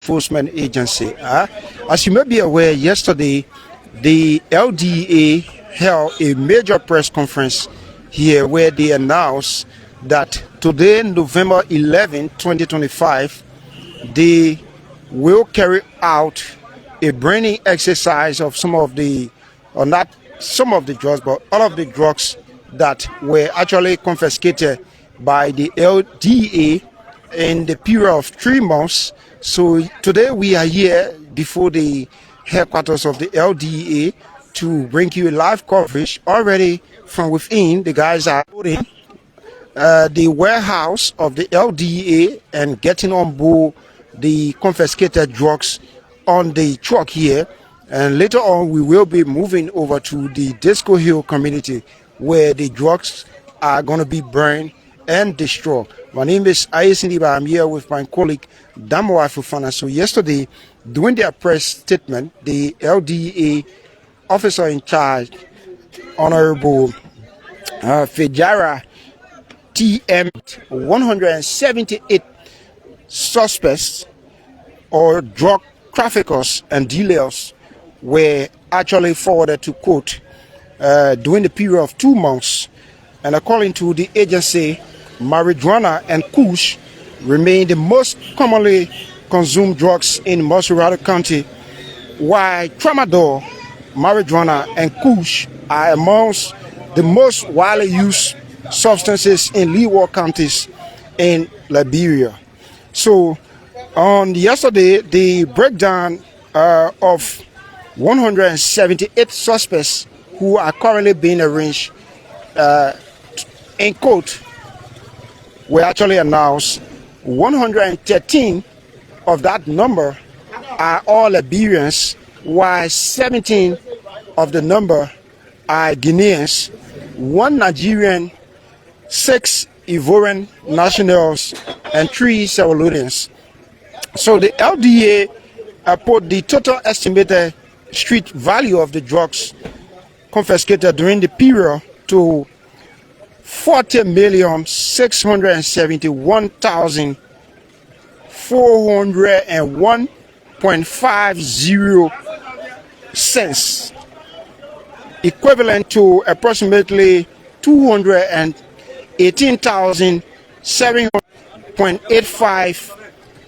Enforcement Agency. As you may be aware, yesterday the LDEA held a major press conference here where they announced that today, November 11, 2025, they will carry out a brainy exercise of some of the, or not some of the drugs, but all of the drugs that were actually confiscated by the LDEA in the period of 3 months. So today we are here before the headquarters of the LDEA to bring you a live coverage. Already from within, the guys are putting the warehouse of the LDEA and getting on board the confiscated drugs on the truck here. And later on, we will be moving over to the Disco Hill community where the drugs are going to be burned and destroyed. My name is Ayesiniba. I'm here with my colleague Damowa Fufana. So yesterday, during their press statement, the LDEA officer in charge, Honorable Fejara TM, 178 suspects or drug traffickers and dealers were actually forwarded to court during the period of 2 months. And according to the agency, marijuana and kush remain the most commonly consumed drugs in Mosurado County, while tramadol, marijuana, and kush are amongst the most widely used substances in Leeward counties in Liberia. So on yesterday, the breakdown of 178 suspects who are currently being arraigned in court were actually announced. 113 of that number are all Liberians, while 17 of the number are Guineans, 1 Nigerian, 6 Ivorian nationals, and 3 Sierra Leoneans. So the LDA put the total estimated street value of the drugs confiscated during the period to 40,671,401.50 cents, equivalent to approximately 218,700.85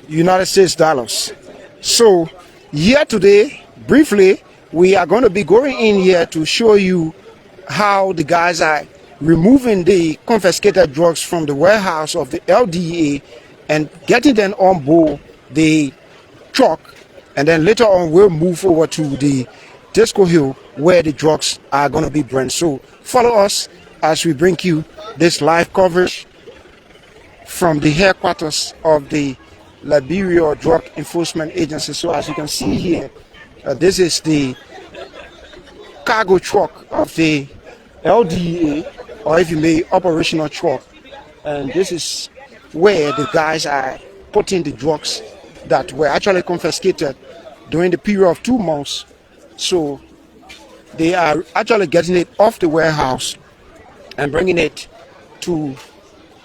United States dollars. So here today, briefly, we are going to be going in here to show you how the guys are removing the confiscated drugs from the warehouse of the LDEA and getting them on board the truck. And then later on, we'll move over to the Disco Hill where the drugs are going to be burned. So follow us as we bring you this live coverage from the headquarters of the Liberia Drug Enforcement Agency. So as you can see here, this is the cargo truck of the LDEA, or if you may, operational truck. And this is where the guys are putting the drugs that were actually confiscated during the period of 2 months. So they are actually getting it off the warehouse and bringing it to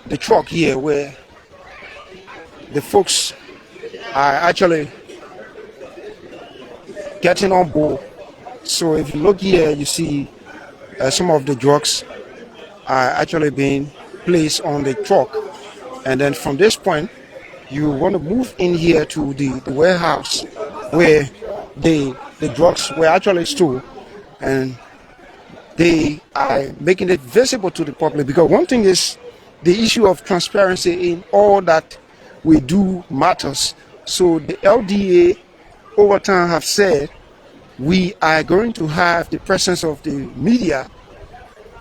the truck here where the folks are actually getting on board. So if you look here, you see some of the drugs are actually being placed on the truck. And then from this point, you want to move in here to the warehouse where the drugs were actually stored. And they are making it visible to the public, because one thing is the issue of transparency in all that we do matters. So the LDA over time have said we are going to have the presence of the media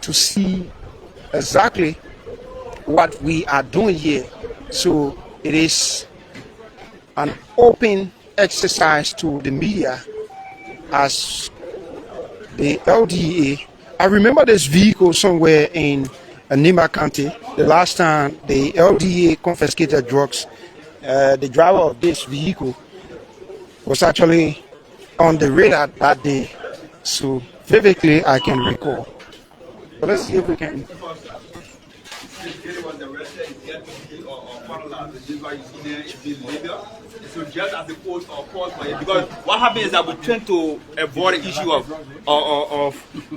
to see exactly what we are doing here. So it is an open exercise to the media as the LDA. I remember this vehicle somewhere in Nima County. The last time the LDA confiscated drugs, the driver of this vehicle was actually on the radar that day. So vividly I can recall. But let's see if we can. So just as the court calls for it, because what happens is that we tend to avoid the issue of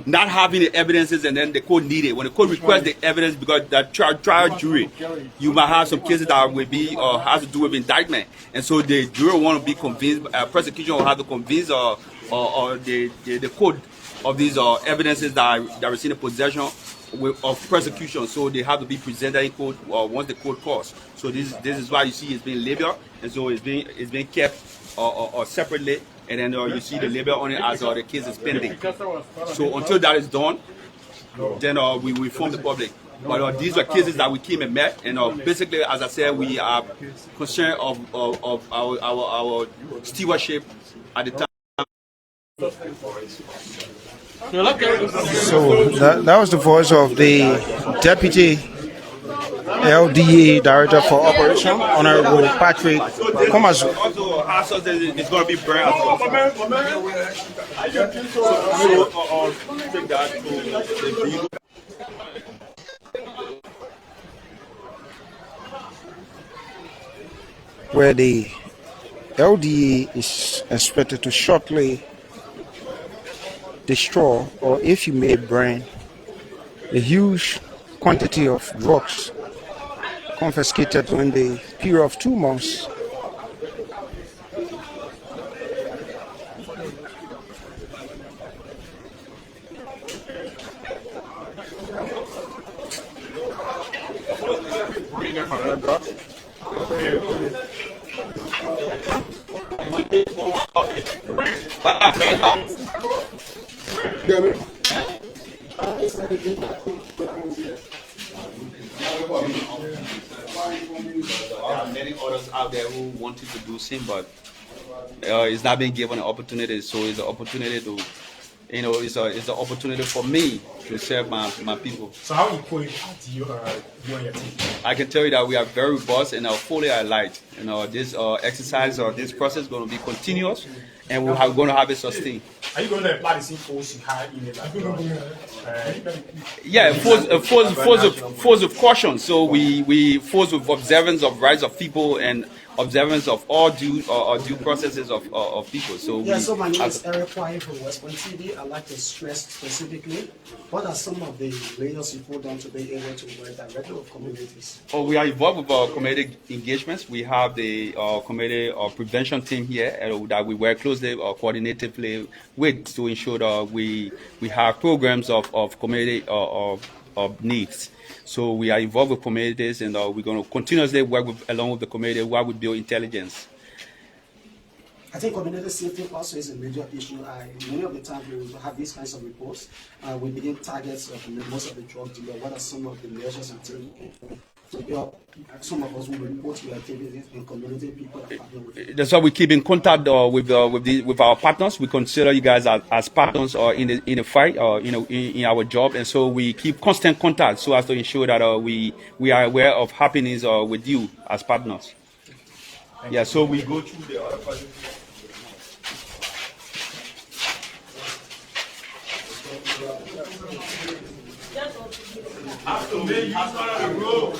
not having the evidences, and then the court need it. When the court requests the evidence, because the trial jury, you might have some cases that will be has to do with indictment, and so the jury want to be convinced. Prosecution will have to convince the court of these evidences that are in possession of prosecution, so they have to be presented in court once the court calls. So this is why you see it's being labeled, and so it's being kept separately, and then you see the label on it as the case is pending. So until that is done, then we will inform the public. But these were cases that we came and met, and basically, as I said, we are concerned of our stewardship at the time. So that was the voice of the Deputy LDEA Director for Operation, Honorable Patrick Thomas. Also, house is going to be burned as well. Take that to where the LDEA is expected to shortly destroy, or if you may burn, a huge quantity of drugs confiscated in the period of 2 months. Many others out there who wanted to do same, but it's not being given an opportunity. So it's an opportunity to, it's an opportunity for me to serve my people. So how equipped do you and your team? I can tell you that we are very robust and fully aligned. This exercise or this process is going to be continuous, and we're going to have it sustained. Are you going to apply the same force you had in the Yeah, force of caution. So we force with observance of rights of people and observance of all due processes of people. So yeah. So my name is Eric Kwai from West Point TV. I'd like to stress specifically what are some of the layers you put on to be able to work directly with communities. Oh, we are involved with our community engagements. We have the community prevention team here that we work closely or coordinatively with to ensure that we have programs of community of needs. So we are involved with communities, and we're going to continuously work along with the community while we build intelligence. I think community safety also is a major issue. Many of the times we have these kinds of reports, we begin targets of most of the drug dealers. What are some of the measures and things? So, some of us will report the activities in community people that partner with it. That's why we keep in contact with our partners. We consider you guys as partners in the fight, in our job, and so we keep constant contact so as to ensure that we are aware of happenings with you as partners. Yeah, so we go through the other part. After me, after the road.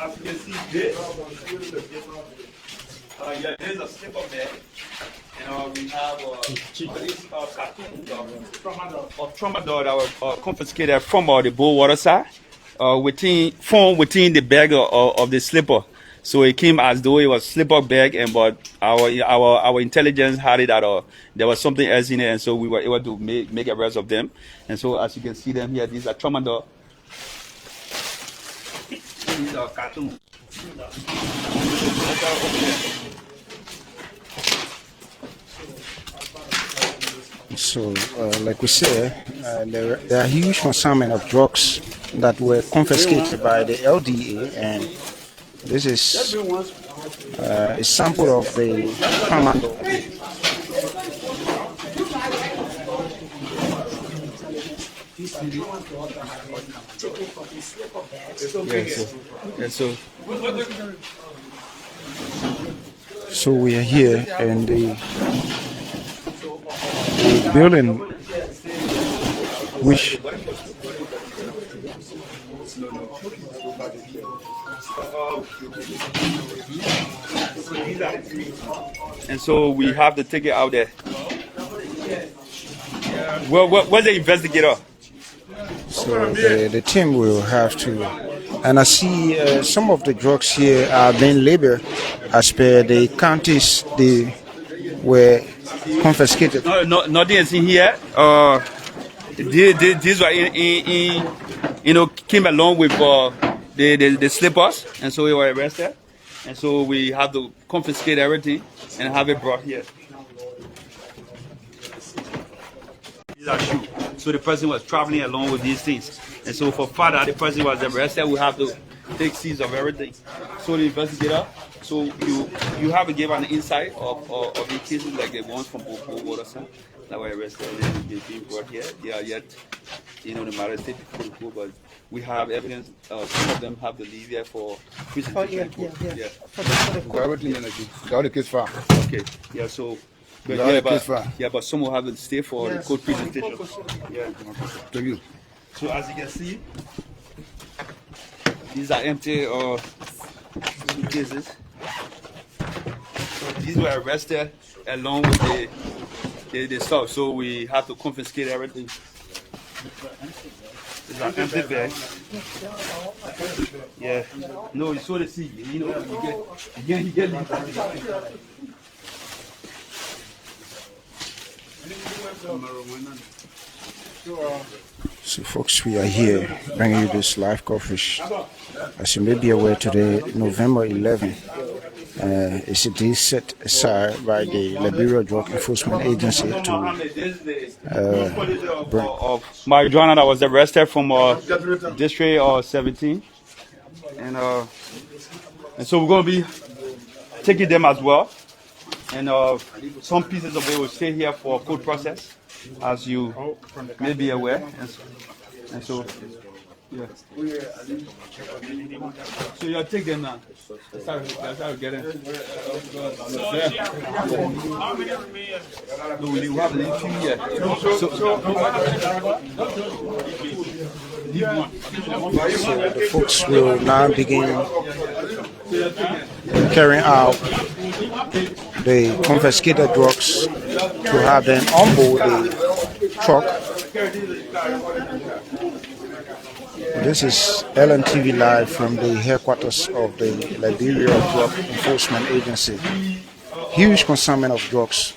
As you can see this, yeah, there's a slip of there. And we have this cartoon of tramadol that were confiscated from the Bullwater side, found within the bag of the slipper. So it came as though it was slipper bag, but our intelligence had it that there was something else in it, and so we were able to make arrests of them. And so as you can see them here, these are tramadol. These are cartoons. So, like we said, there are huge consignment of drugs that were confiscated by the LDEA, and this is a sample of the tramadol. So we are here in the building which And so we have to take it out there. Where's the investigator? So the team will have to, and I see some of the drugs here are being labeled as per the counties they were confiscated. No, nothing is in here. These were came along with the slippers, and so we were arrested, and so we have to confiscate everything and have it brought here. These are shoes. So the person was traveling along with these things, and so for further the person was arrested, we have to take seizure of everything. So the investigator, so you have to give an insight of the cases like the ones from Waterson that were arrested and they're being brought here. They are yet, the matter state before the court, but we have evidence. Some of them have to leave here for presentation. Yeah. Got the case file. Okay. Yeah. So. But but some will have to stay for the court presentation. Yeah. Thank you. So as you can see, these are empty suitcases. So these were arrested along with the stuff. So we have to confiscate everything. These are empty bags. Yeah. No, you saw the sea. You get So folks, we are here bringing you this live coverage. As you may be aware, today, November 11, is a day set aside by the Liberia Drug Enforcement Agency to of marijuana that was arrested from District 17, and so we're going to be taking them as well, and some pieces of it will stay here for court process, as you may be aware, and so yeah. So you take them now. That's how we get them. No, we have the 2 years. So the folks will now begin carrying out the confiscated drugs to have them on board the truck. This is LNTV Live from the headquarters of the Liberia Drug Enforcement Agency. Huge consignment of drugs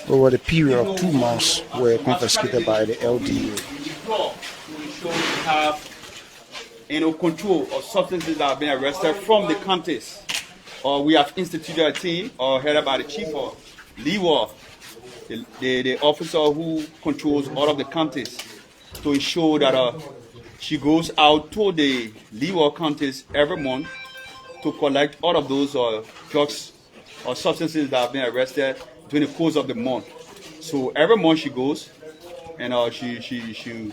over the period of 2 months were confiscated by the LDEA. We have control of substances that have been arrested from the counties. We have instituted a team headed by the chief of LDEA, the officer who controls all of the counties, to ensure that she goes out to the LDEA counties every month to collect all of those drugs or substances that have been arrested during the course of the month. So every month she goes and she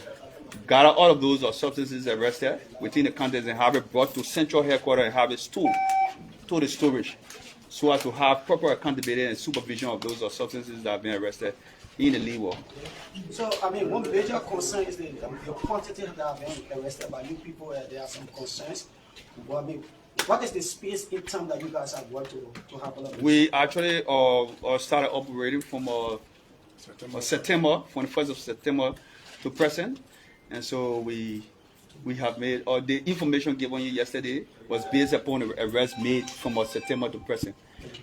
gather all of those substances arrested within the counties and have it brought to central headquarters and have it stored to the storage, so as to have proper accountability and supervision of those substances that have been arrested in the LDEA. So, I mean, one major concern is the quantity that have been arrested by you people. There are some concerns. Well, I mean, what is the space in time that you guys have worked to have all of this? We actually started operating from September, from the 1st of September to present. And so we have made, the information given you yesterday was based upon the arrest made from September to present.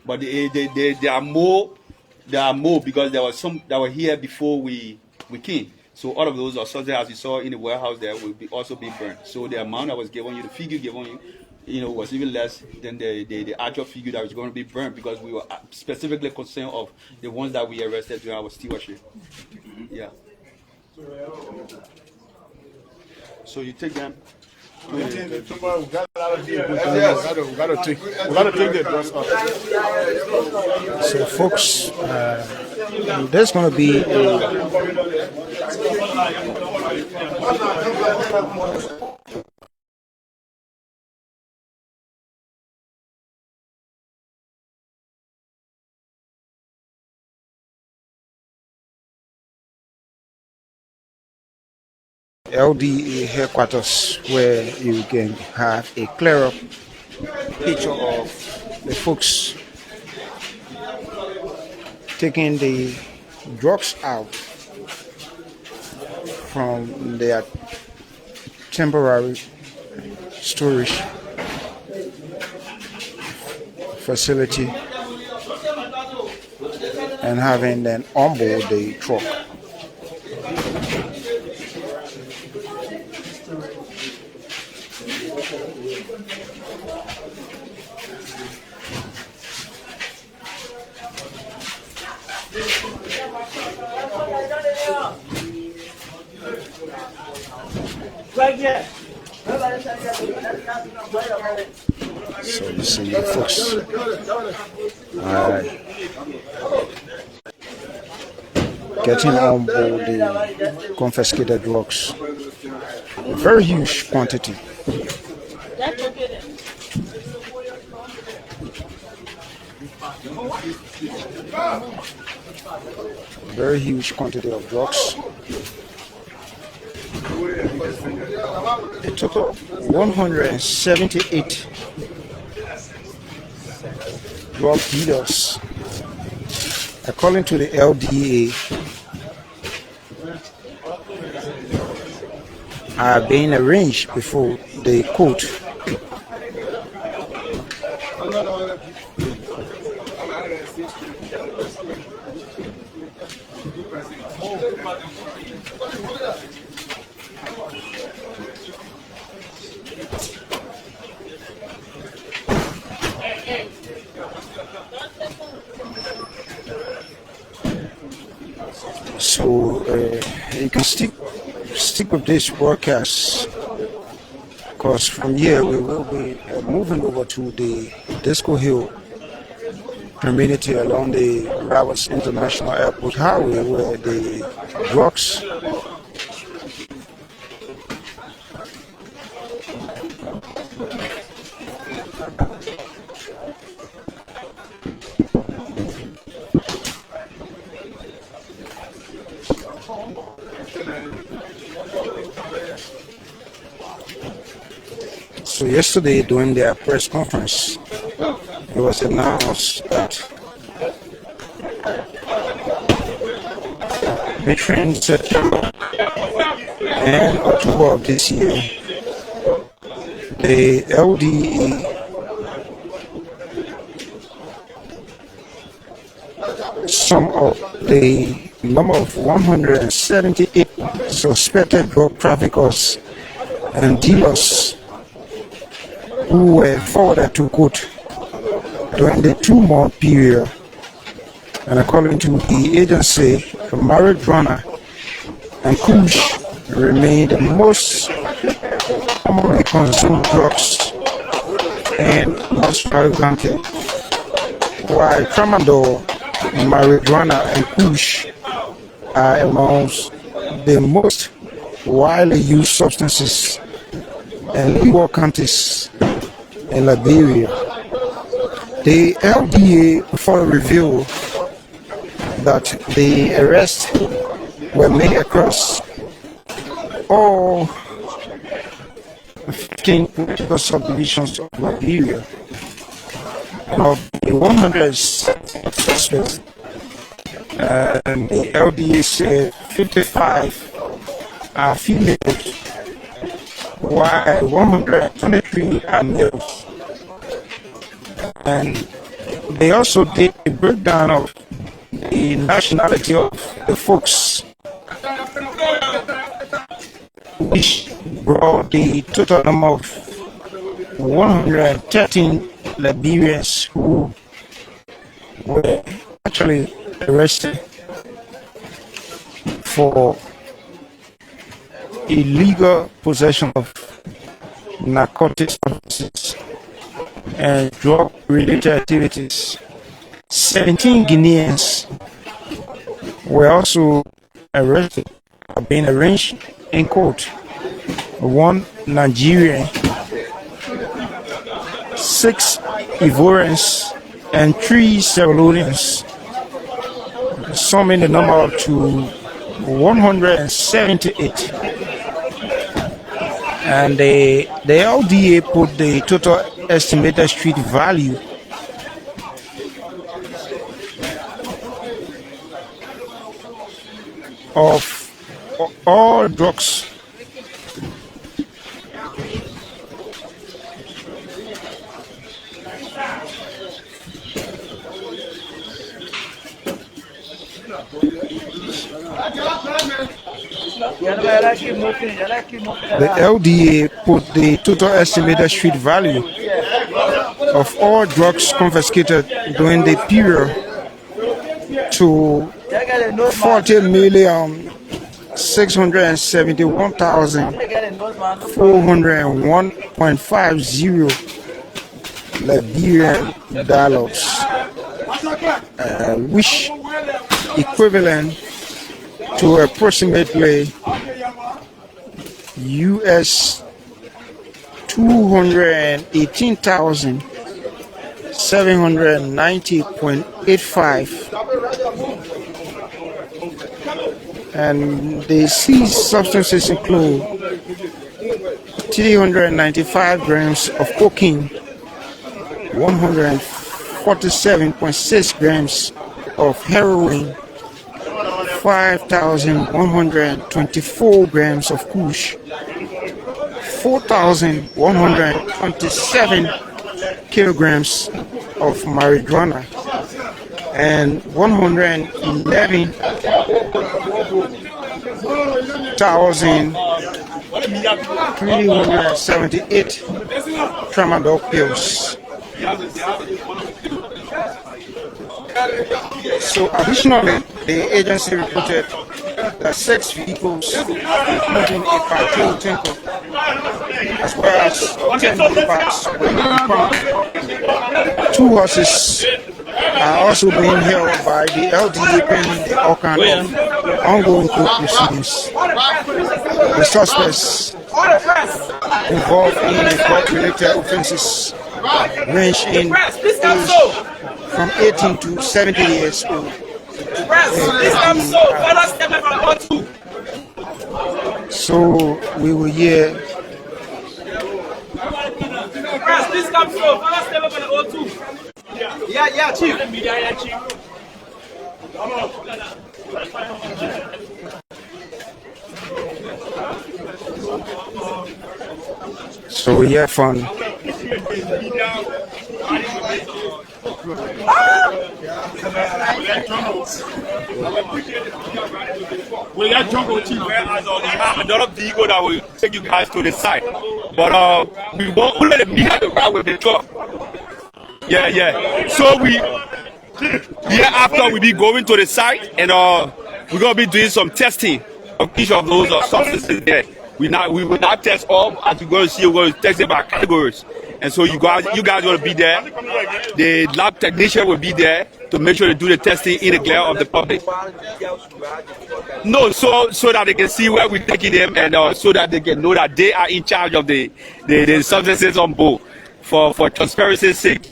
But there are more because there was some that were here before we came. So all of those are subject, as you saw in the warehouse there, will also be burned. So the amount that was given you, the figure given you, was even less than the actual figure that was going to be burned, because we were specifically concerned of the ones that we arrested during our stewardship. Yeah. So you take them. We gotta take the drugs off. So folks, there's going to be LDEA headquarters where you can have a clear up picture of the folks taking the drugs out from their temporary storage facility and having them onboard the truck. So you see, folks, getting on board the confiscated drugs, a very huge quantity. Very huge quantity of drugs. A total of 178 drug dealers, according to the LDEA, are being arranged before the court. So you can stick with this broadcast, because from here we will be moving over to the Disco Hill community along the Roberts International Airport Highway, where the drugs So yesterday during their press conference, it was announced that between September and October of this year, the LDEA sum up the number of 178 suspected drug traffickers and dealers who were forwarded to court during the 2-month period. And according to the agency, marijuana and kush remain the most commonly consumed drugs in Australia County, while tramadol, marijuana and kush are amongst the most widely used substances in legal counties in Liberia. The LDEA further revealed that the arrests were made across all 15 political subdivisions of Liberia. Of the 100 suspects, and the LDEA said 55 are females, while 123 are males. And they also did a breakdown of the nationality of the folks, which brought the total number of 113 Liberians who were actually arrested for illegal possession of narcotic substances and drug-related activities. 17 Guineans were also arrested, being arraigned in court. 1 Nigerian, 6 Ivorians, and 3 Sierra Leoneans, summing the number to 178. And the LDA put the total estimated street value of all drugs the LDA put the total estimated street value of all drugs confiscated during the period to 40,671,401.50 Liberian dollars, which equivalent to approximately US 218,790.85, and the seized substances include 395 grams of cocaine, 147.6 grams of heroin, 5,124 grams of kush, 4,127 kilograms of marijuana, and 111,378 tramadol pills. So additionally, the agency reported that 6 vehicles, including a patrol tanker, as well as 10 bags were found. 2 horses are also being held by the LDEA pending the outcome of ongoing court proceedings. The suspects involved in the drug-related offenses range in age from 18 to 70 years old. So we will hear. Please come through. Yeah, chief. So we have fun. We got jungle chief. Another vehicle that will take you guys to the site, but we won't let the media to ride with the truck. Yeah. So after we be going to the site, and we're gonna be doing some testing of each of those substances there. We will not test all. As you're going to see, we're going to test it by categories. And so you guys will be there. The lab technician will be there to make sure they do the testing in the glare of the public. No, so that they can see where we're taking them, and so that they can know that they are in charge of the substances on board for transparency's sake.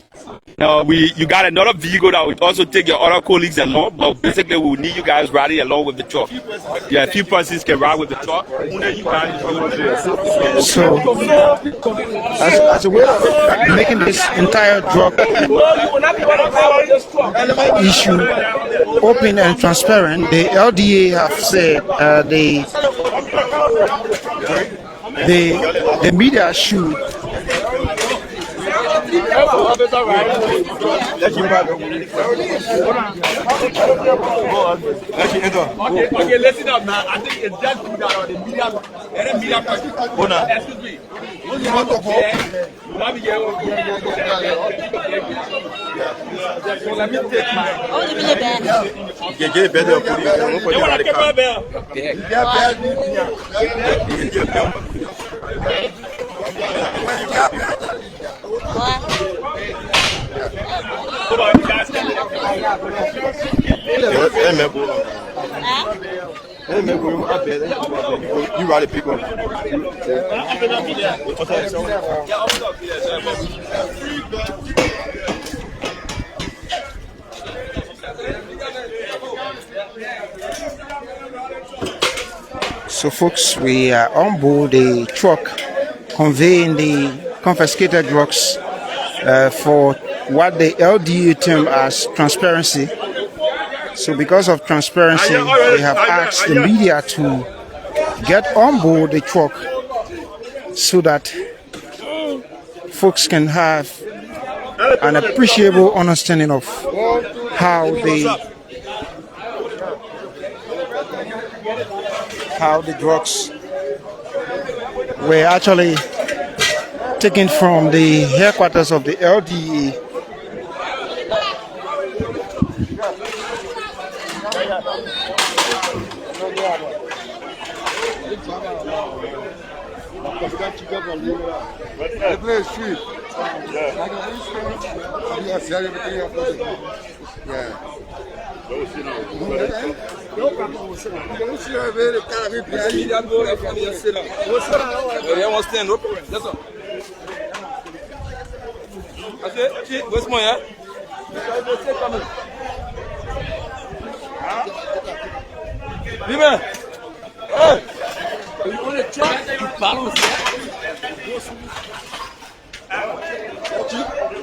You got another vehicle that will also take your other colleagues along, but basically we will need you guys riding along with the truck. Yeah, a few persons can ride with the truck. So, as a way of making this entire drug issue open and transparent, the LDA have said the media should Let you back. Okay, listen up now. I think it's just good that the media person. Excuse me. You want to go? So let me take mine. Get it better. You ride it, people. So folks, we are on board the truck conveying the confiscated drugs for what the LDEA term as transparency. So because of transparency, we have asked the media to get on board the truck so that folks can have an appreciable understanding of how the drugs were actually taken from the headquarters of the LDEA.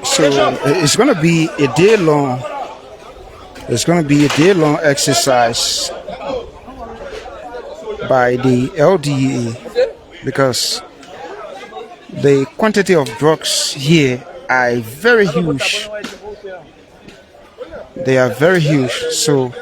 So it's going to be a day long. It's going to be a day long exercise by the LDEA because the quantity of drugs here are very huge. They are very huge. So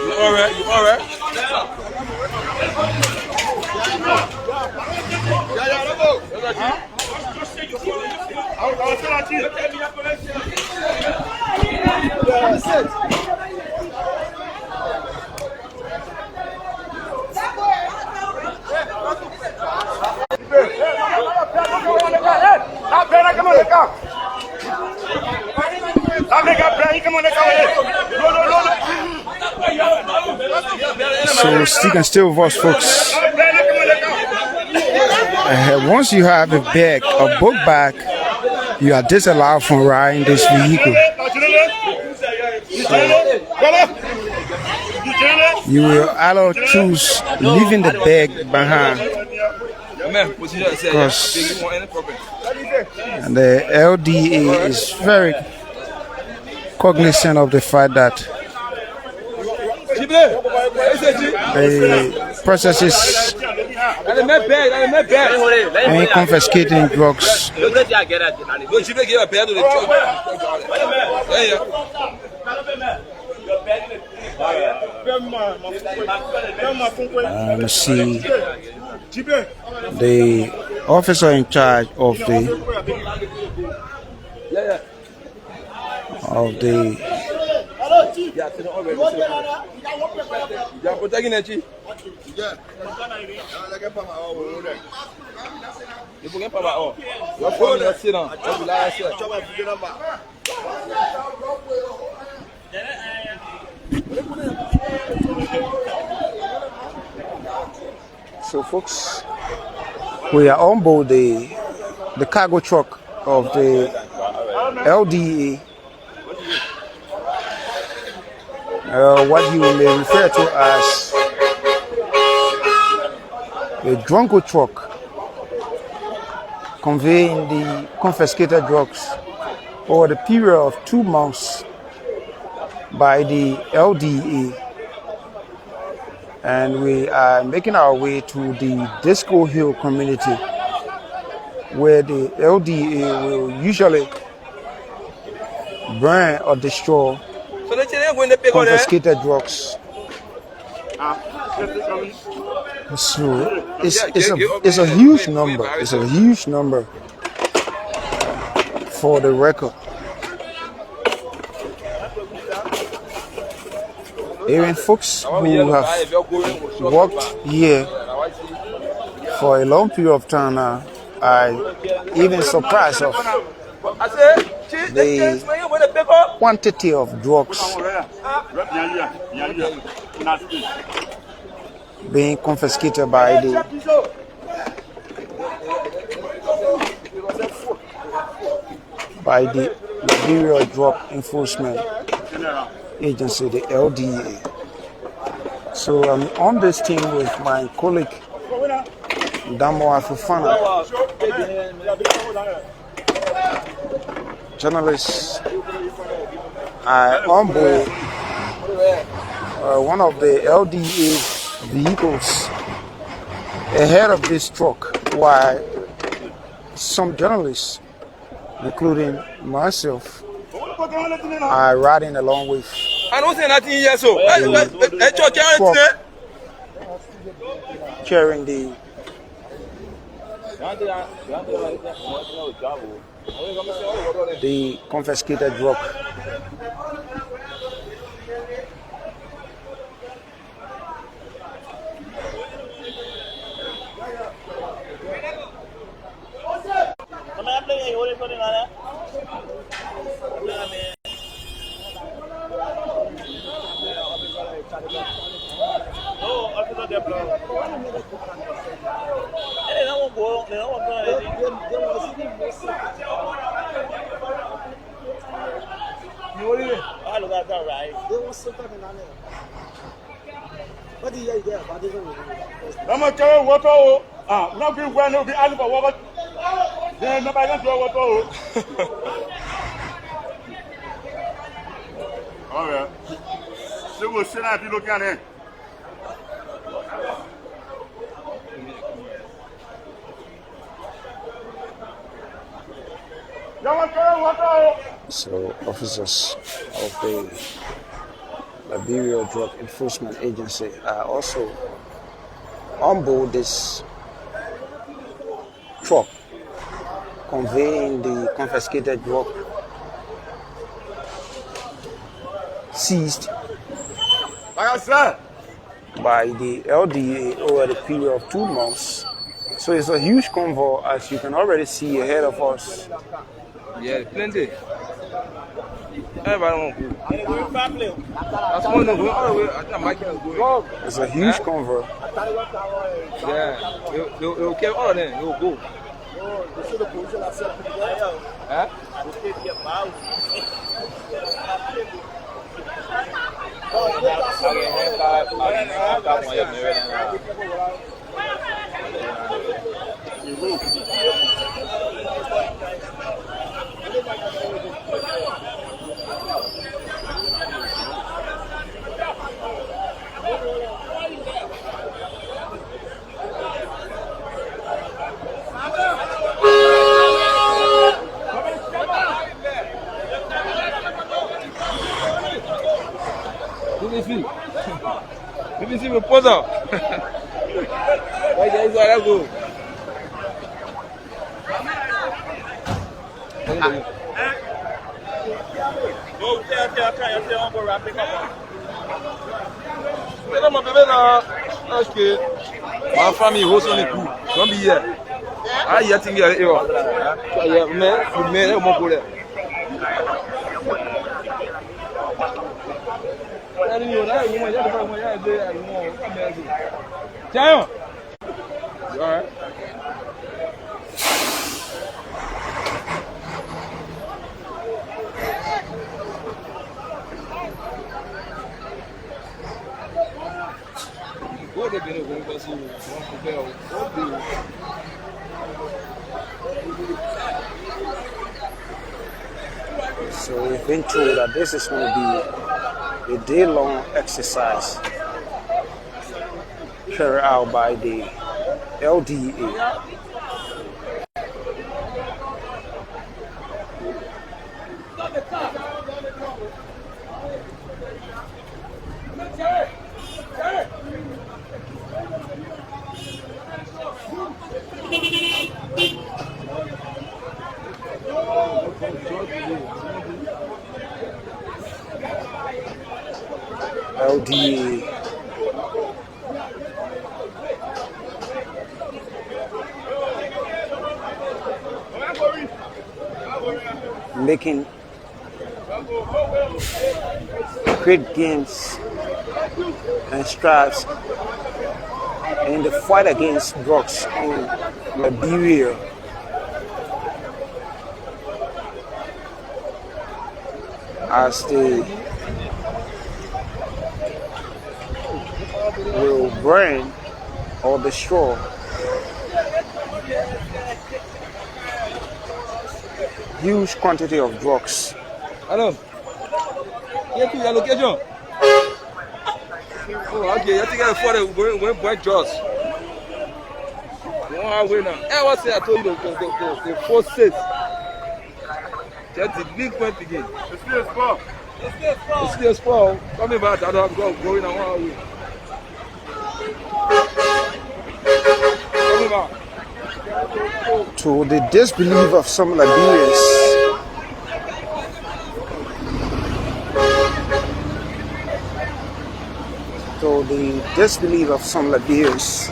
You all right? You all right? So stick and stay with us, folks. Once you have a bag, a book bag, you are disallowed from riding this vehicle. So you will either choose leaving the bag behind, because the LDEA is very cognizant of the fact that the processes and confiscating drugs see the officer in charge of the So folks, we are on board the cargo truck of the LDEA, what you may refer to as a Drunko truck, conveying the confiscated drugs over the period of 2 months by the LDEA. And we are making our way to the Disco Hill community, where the LDEA will usually burn or destroy confiscated drugs. So it's a huge number. It's a huge number for the record. Even folks who have worked here for a long period of time now are even surprised of the quantity of drugs being confiscated by the Liberia Drug Enforcement Agency, the LDEA. So I'm on this team with my colleague Damo Afufana, journalist. I on board one of the LDEA vehicles ahead of this truck, while some journalists, including myself, are riding along with I don't say nothing here, so. carrying the confiscated drug. Alright. So we'll sit down if you look down there. So officers of the Liberia Drug Enforcement Agency are also on board this truck conveying the confiscated drug seized by the LDEA over the period of 2 months. So it's a huge convoy, as you can already see ahead of us. Yeah, plenty. Everybody It's a huge convoy. Yeah, you keep all of them, you'll go. Huh? Let me see my photo. Why is that go? My family host on the crew. Don't be here. I yet in here. Man, Giant. You all right? So we've been told that this is going to be a day-long exercise carried out by the LDEA. LDEA making great gains and strives in the fight against drugs in Liberia. As they will burn or destroy huge quantity of drugs. Hello. Get to your location. Oh, okay. I think I thought we went back Joss. One hour now. Hey, what's it? I told you the four states. Just the link went again. It's still small. It's still small. Coming back, I don't have going on 1 hour. Coming back. To the disbelief of some Liberians,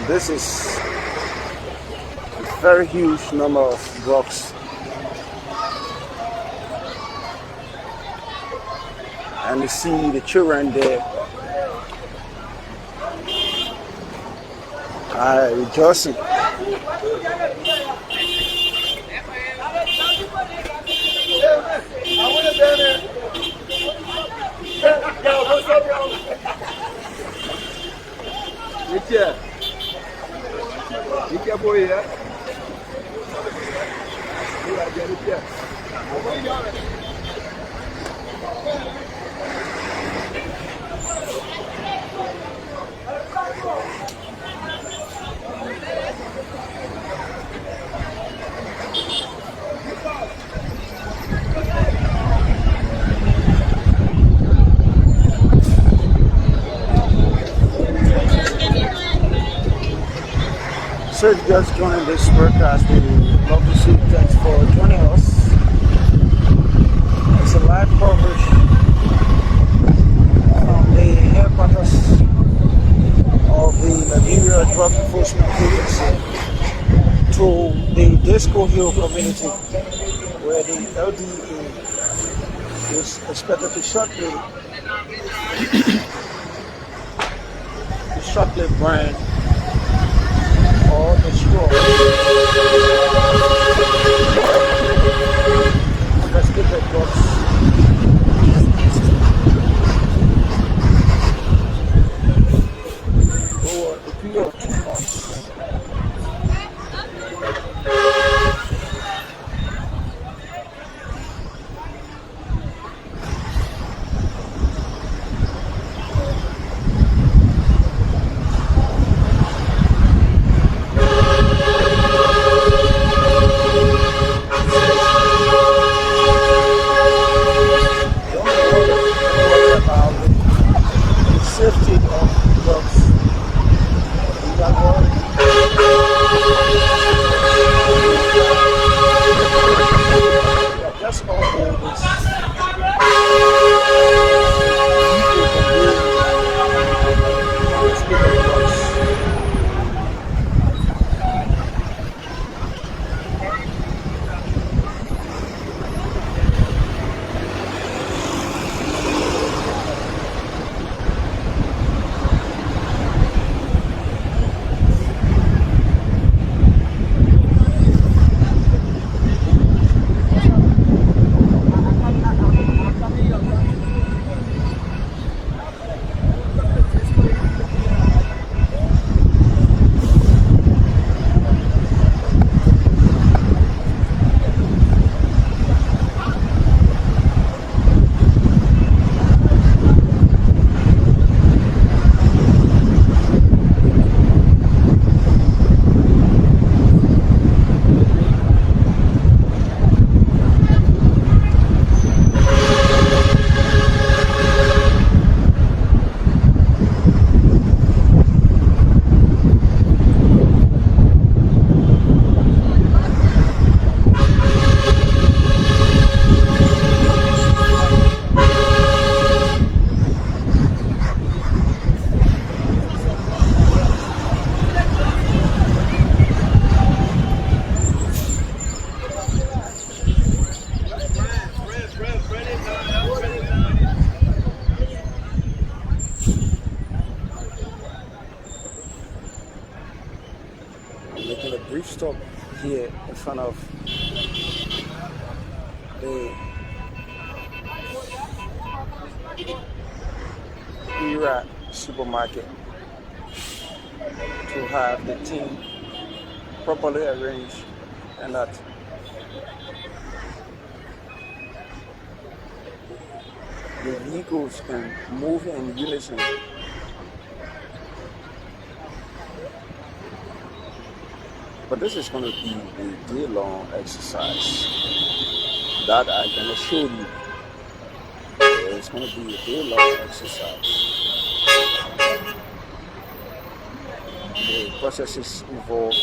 this is a very huge number of drugs. And you see the children there are rejoicing. Yeah. You can go here. So if you just joined this broadcast, we would love to say thanks for joining us. It's a live coverage from the headquarters of the Liberia Drug Enforcement Agency to the Disco Hill community, where the LDEA is expected to shortly burn all the straw. Confiscated drugs. Over a period of 2 months. Safety of drugs. Is that what? Yeah, that's all this. making a brief stop here in front of the Era supermarket to have the team properly arranged and that the vehicles can move in unison. But this is going to be a day-long exercise that I can assure you. It's going to be a day-long exercise. The processes involved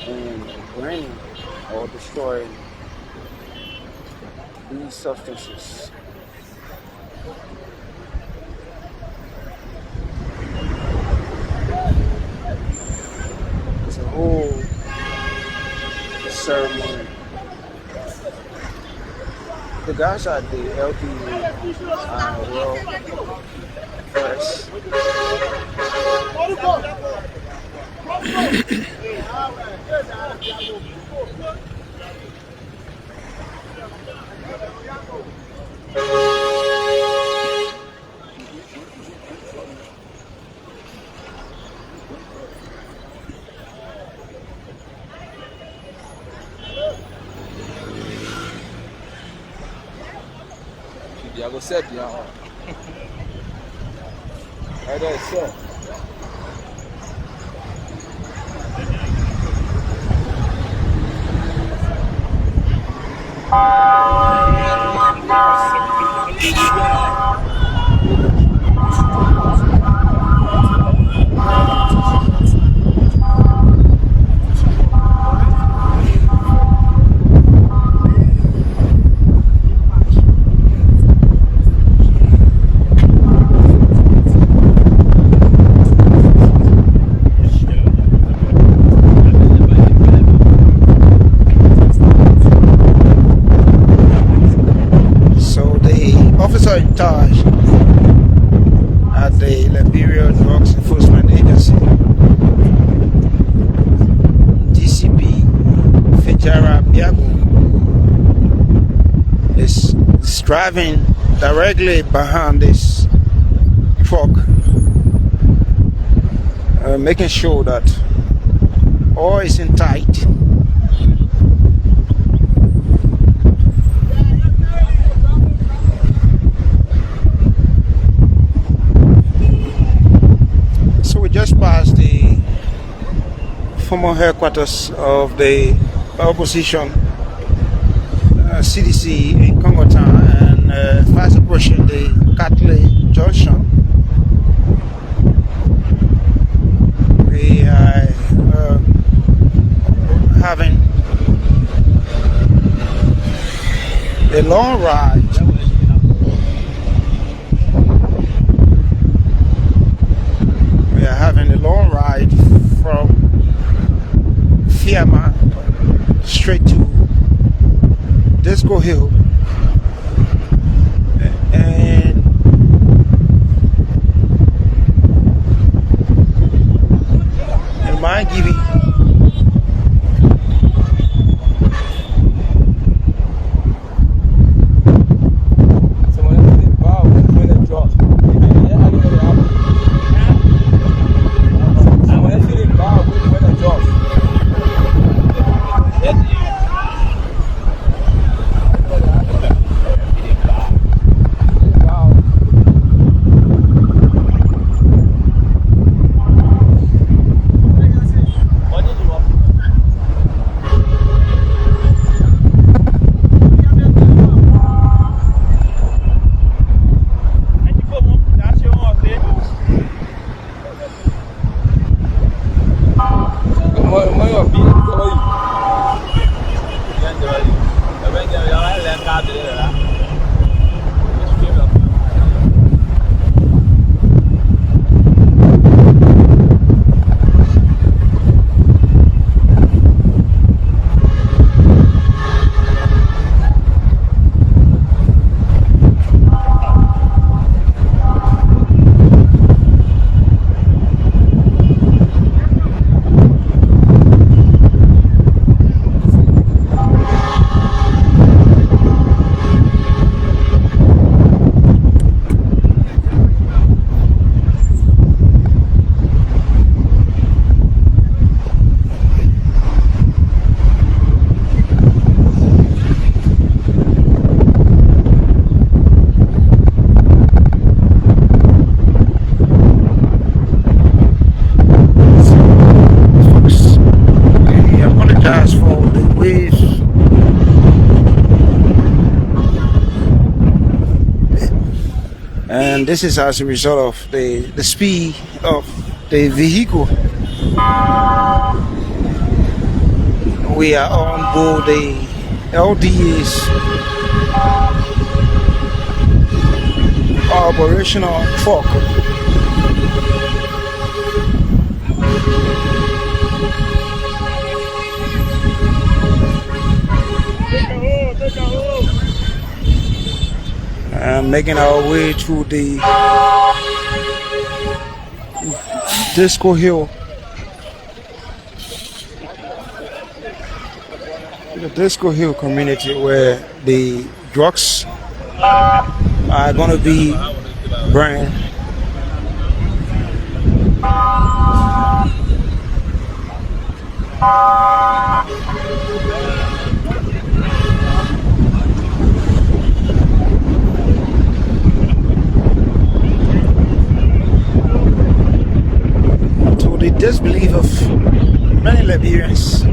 in burning or destroying these substances. It's a whole ceremony. The guys at the LDEA are well versed. I go set you on. Right there, set. Officer in charge at the Liberia Drugs Enforcement Agency, DCP Fejara Biago, is driving directly behind this truck, making sure that all is in tight. Just past the former headquarters of the opposition CDC in Congotown and fast approaching the Catley Junction. We are having a long ride. Having a long ride from Fiama straight to Disco Hill And this is as a result of the speed of the vehicle. We are on board the LDEA's operational truck. And making our way through the Disco Hill. The Disco Hill community where the drugs are going to be burned. To the disbelief of many Liberians,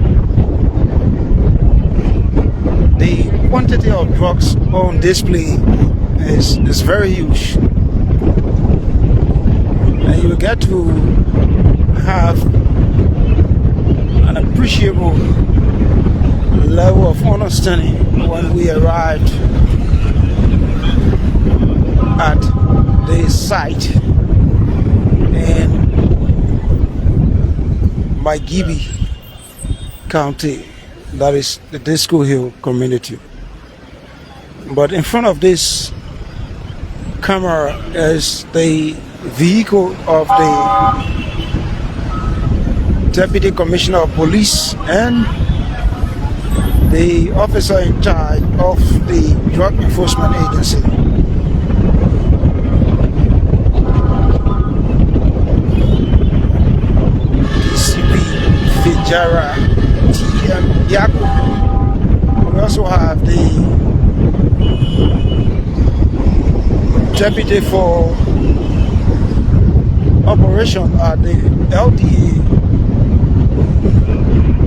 the quantity of drugs on display is very huge, and you get to have an appreciable level of understanding when we arrived at the site in Maigibi County, that is the Disco Hill community. But in front of this camera is the vehicle of the Deputy Commissioner of Police and the officer in charge of the Drug Enforcement Agency. DCP Fijara TM Yako. We also have the Deputy for Operation at the LDEA,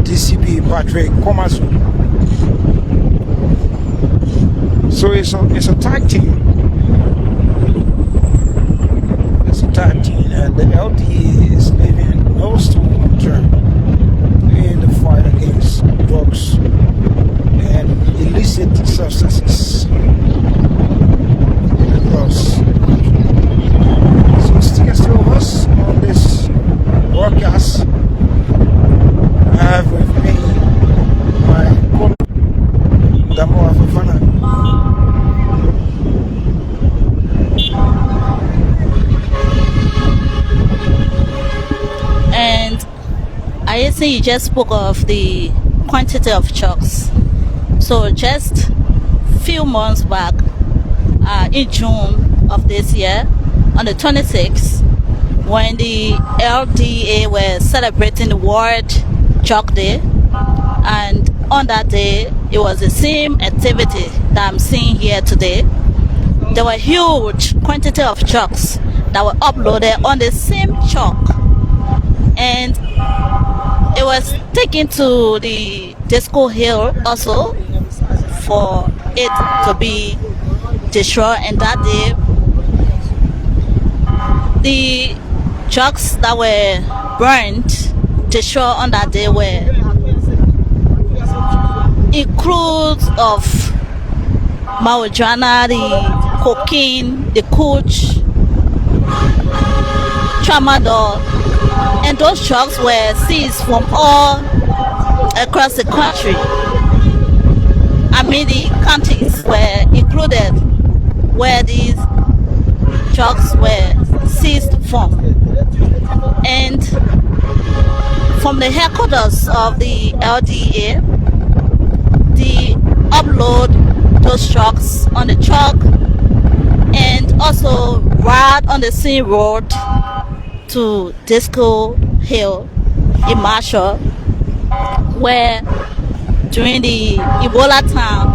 DCP Patrick Komasu. So it's a tag team. It's a tag team, and the LDEA is leaving no stone unturned in the fight against drugs and illicit substances across. So stick still with us on this broadcast. I have with me my colleague Damo Afafana. And I think you just spoke of the quantity of trucks. So just few months back, in June of this year, on the 26th, when the LDEA were celebrating the World Drug Day, and on that day, it was the same activity that I'm seeing here today. There were huge quantity of trucks that were uploaded on the same truck, and it was taken to the Disco Hill also for it to be destroyed. And that day, the trucks that were burned, destroyed on that day were includes of marijuana, the cocaine, the coach, tramadol, and those trucks were seized from all across the country. I mean, the counties were included where these trucks were seized from. And from the headquarters of the LDEA, they upload those trucks on the truck and also ride on the same road to Disco Hill in Marshall, where during the Ebola time,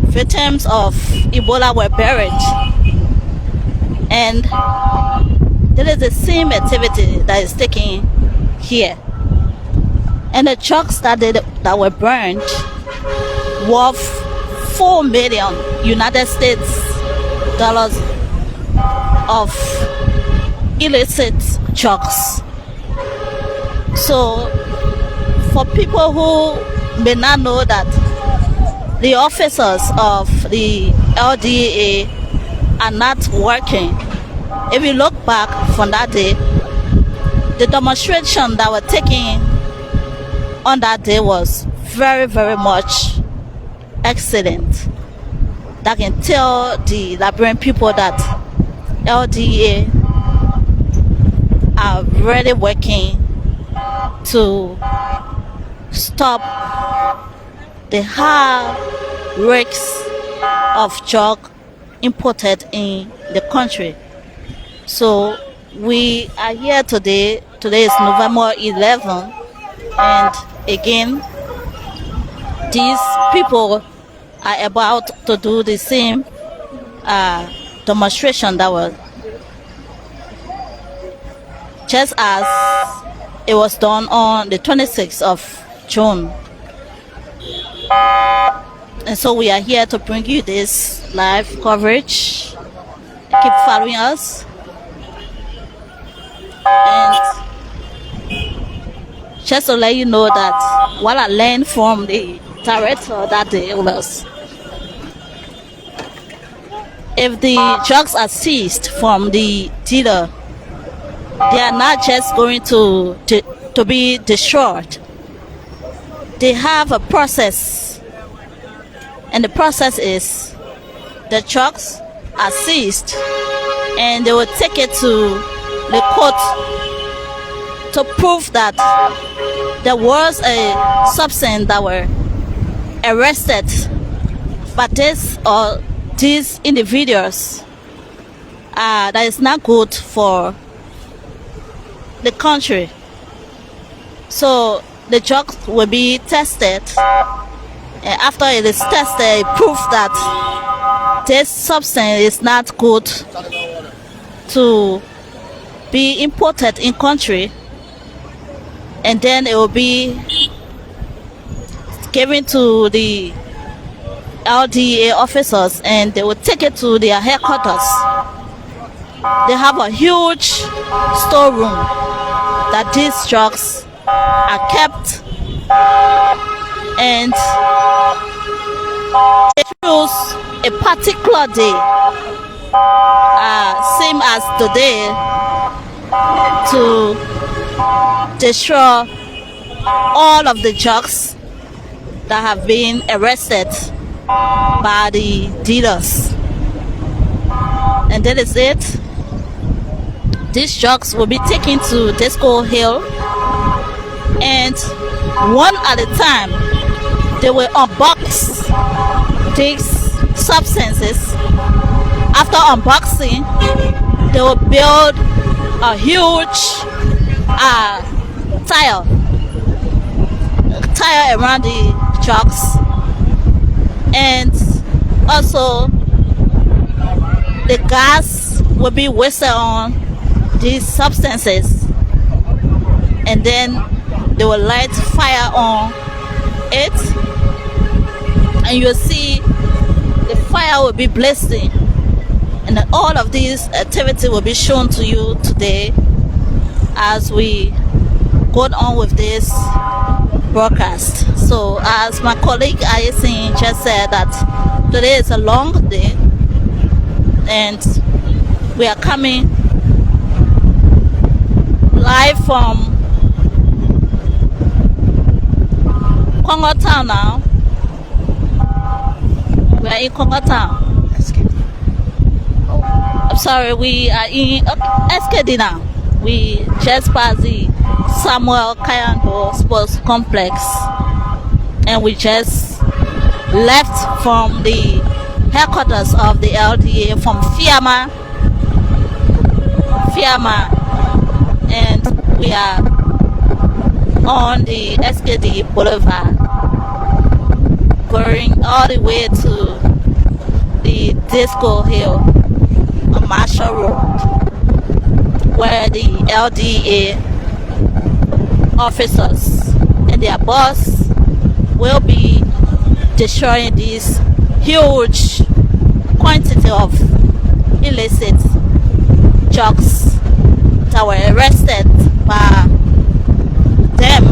victims of Ebola were buried. And there is the same activity that is taken here. And the trucks that were burned worth $4 million United States dollars of illicit drugs. So for people who may not know that the officers of the LDEA are not working, if you look back from that day, the demonstration that were taken on that day was very, very much excellent. That can tell the Liberian people that LDEA are really working to stop the high rates of drug imported in the country. So we are here today. Today is November 11, and again, these people are about to do the same demonstration that was just as it was done on the 26th of June. And so we are here to bring you this live coverage. Keep following us. And just to let you know that what I learned from the director that day was, if the drugs are seized from the dealer, they are not just going to be destroyed. They have a process, and the process is the drugs are seized and they will take it to the court to prove that there was a substance that were arrested by this or these individuals that is not good for the country. So the drugs will be tested, and after it is tested, proof that this substance is not good to be imported in country, and then it will be given to the LDEA officers and they will take it to their headquarters. They have a huge storeroom that these drugs are kept, and they choose a particular day, same as today, to destroy all of the drugs that have been arrested by the dealers. And that is it. These drugs will be taken to Disco Hill, and one at a time they will unbox these substances. After unboxing, they will build a huge tire around the drugs, and also the gas will be wasted on these substances, and then they will light fire on it, and you'll see the fire will be blazing, and then all of these activity will be shown to you today as we go on with this broadcast. So as my colleague Ayasin just said, that today is a long day and we are coming live from Congo Town now. We are in Congo Town. I'm sorry, we are in SKD now. We just passed the Samuel Kayando Sports Complex, and we just left from the headquarters of the LDEA from Fiama, and we are on the SKD Boulevard, going all the way to the Disco Hill on Marshall Road, where the LDEA officers and their boss will be destroying this huge quantity of illicit drugs that were arrested by them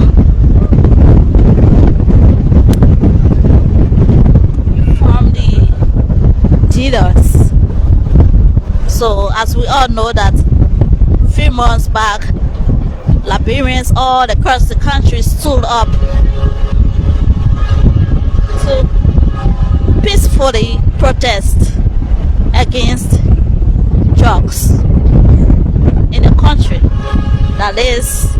from the dealers. So as we all know that a few months back, Liberians all across the country stood up to peacefully protest against drugs in the country that is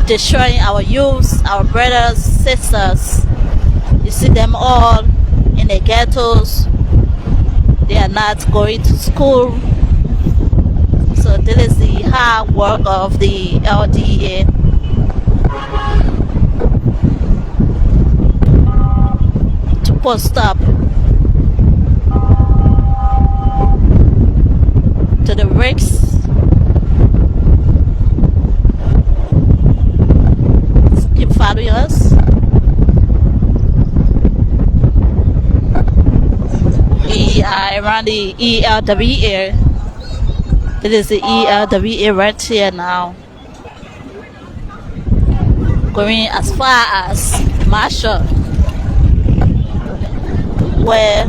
destroying our youth, our brothers, sisters. You see them all in the ghettos. They are not going to school. So this is the hard work of the LDEA. To put stop to the risks keep following us. We are around the ELDEA. This is the ELDEA right here now. Going as far as Marshall, where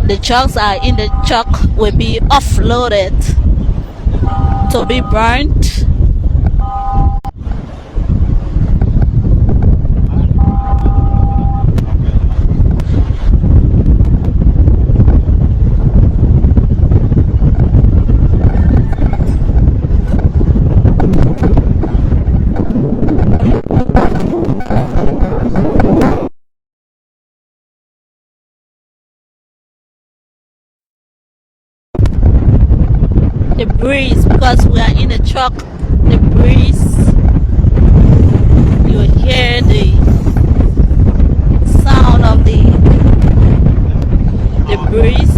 the trucks are in the truck will be offloaded to be burnt. The breeze, because we are in the truck, the breeze, you hear the sound of the breeze.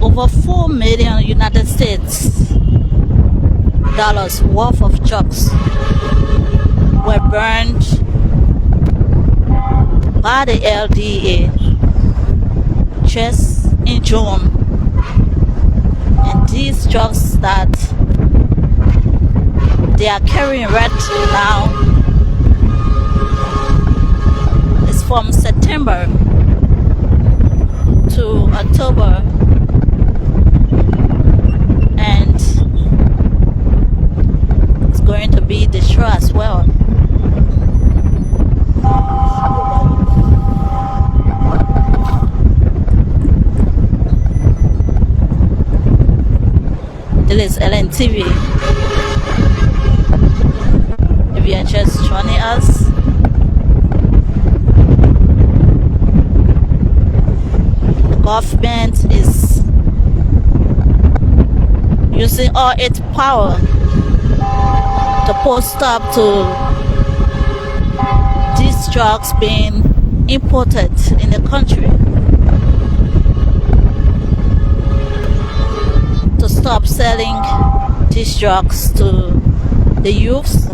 Over $4 million United States dollars worth of trucks were burned by the LDEA just in June. And these trucks that they are carrying right now is from September to October. Going to be destroyed as well. This is LNTV. If you are just joining us, the government is using all its power to put stop to these drugs being imported in the country, to stop selling these drugs to the youths.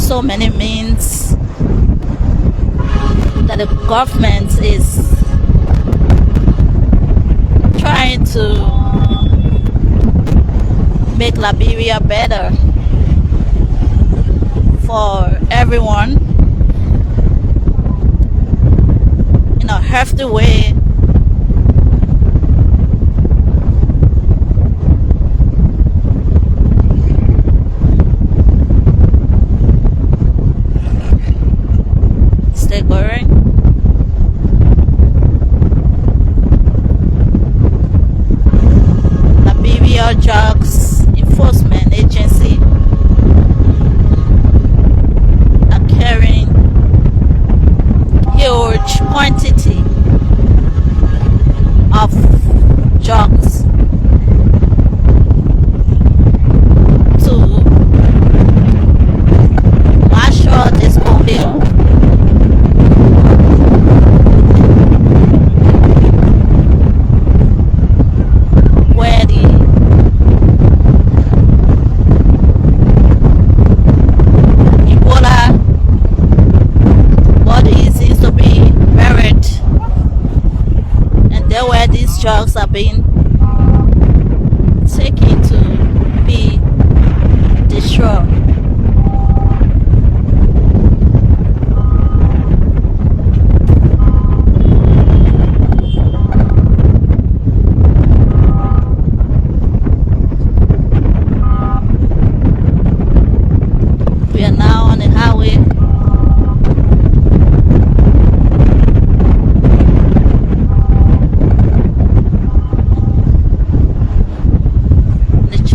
So many means that the government is trying to make Liberia better for everyone in a healthy way.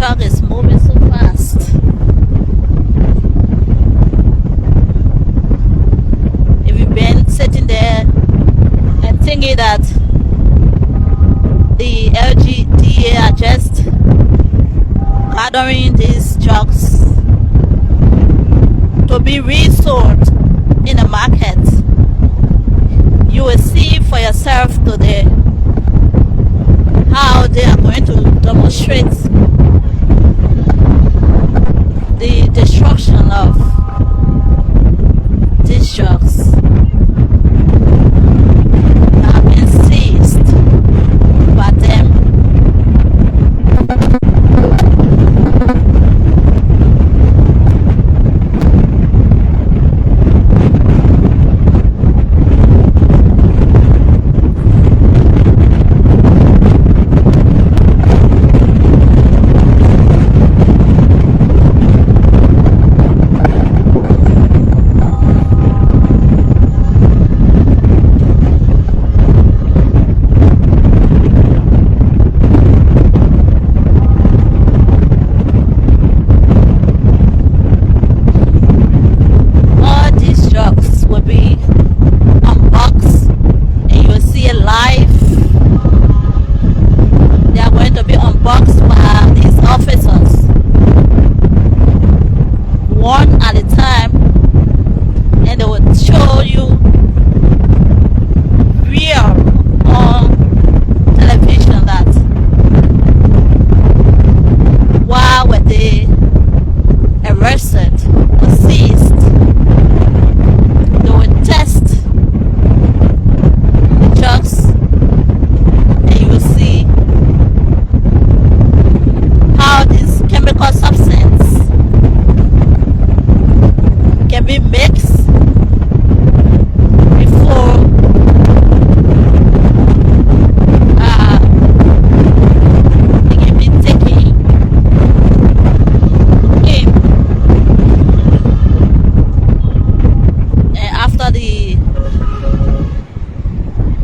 truck is moving so fast. If you've been sitting there and thinking that the LDEA are just gathering these drugs to be resold in the market, you will see for yourself today how they are going to demonstrate the destruction of these drugs that have been seized by them.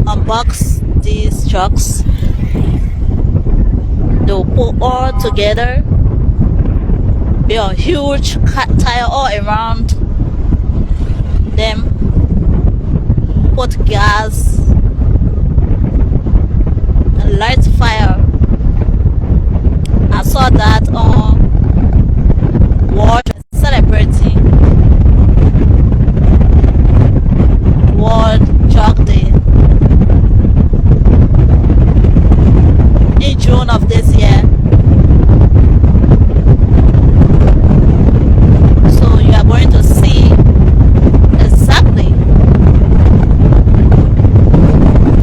Unbox these trucks, they'll put all together, be a huge tire all around them, put gas and light fire. I saw that on World celebrating World Drug Day in June of this year. So you are going to see exactly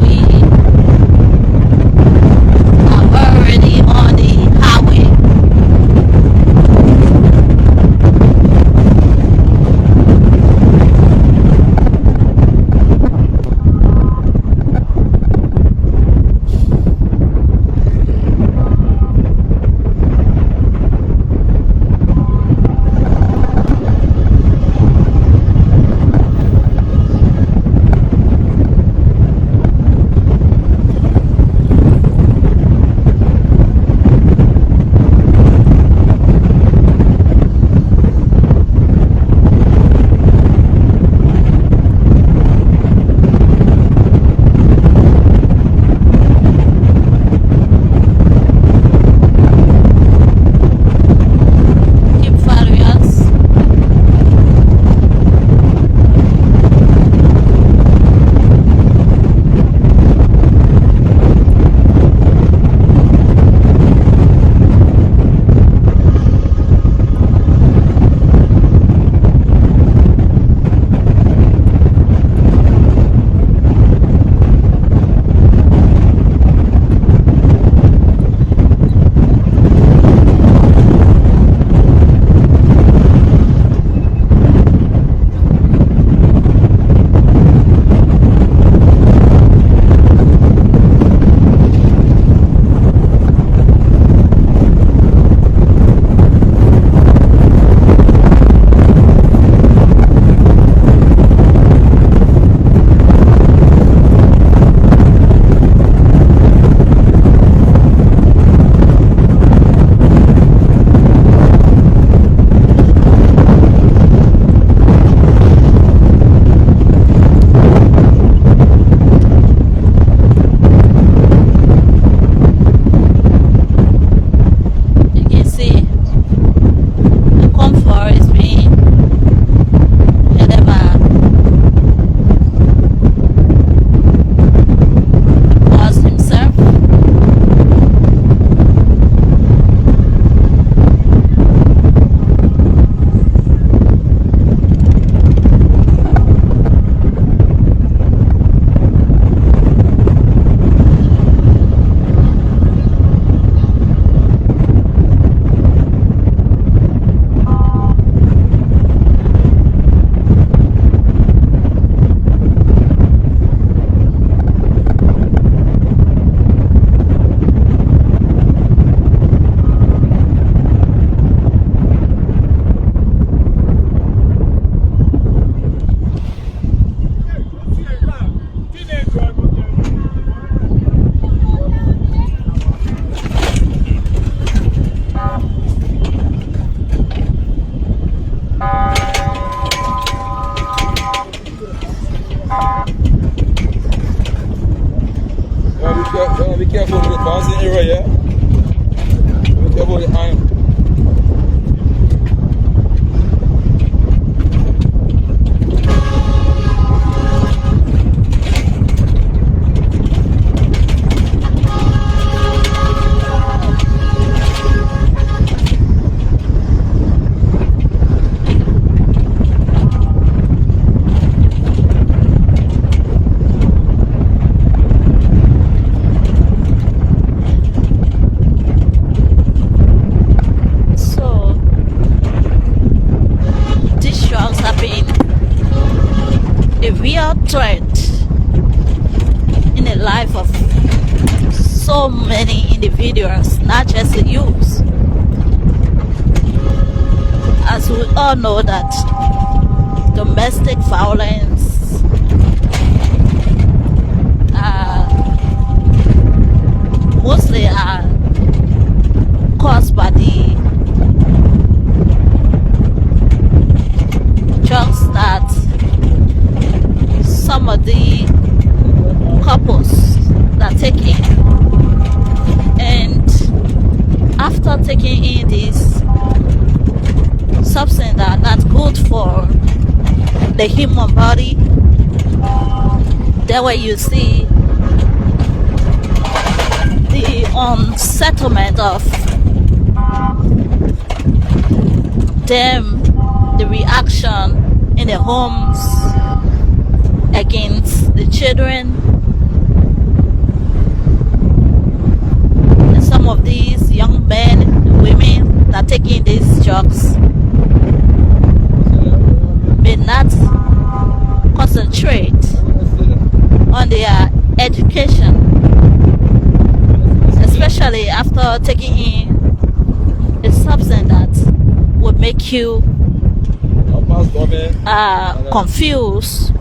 we are already on the highway. for the iron. So these drugs have been a real threat in the life of so many individuals, not just the youth. As we all know that domestic violence mostly are caused by the drugs that some of the couples that take in, and after taking in these substances that are not good for the human body, that way you see the unsettlement of them, the reaction in the homes against the children. And some of these young men and women that are taking these drugs may not concentrate on their education, especially after taking in a substance that would make you confused.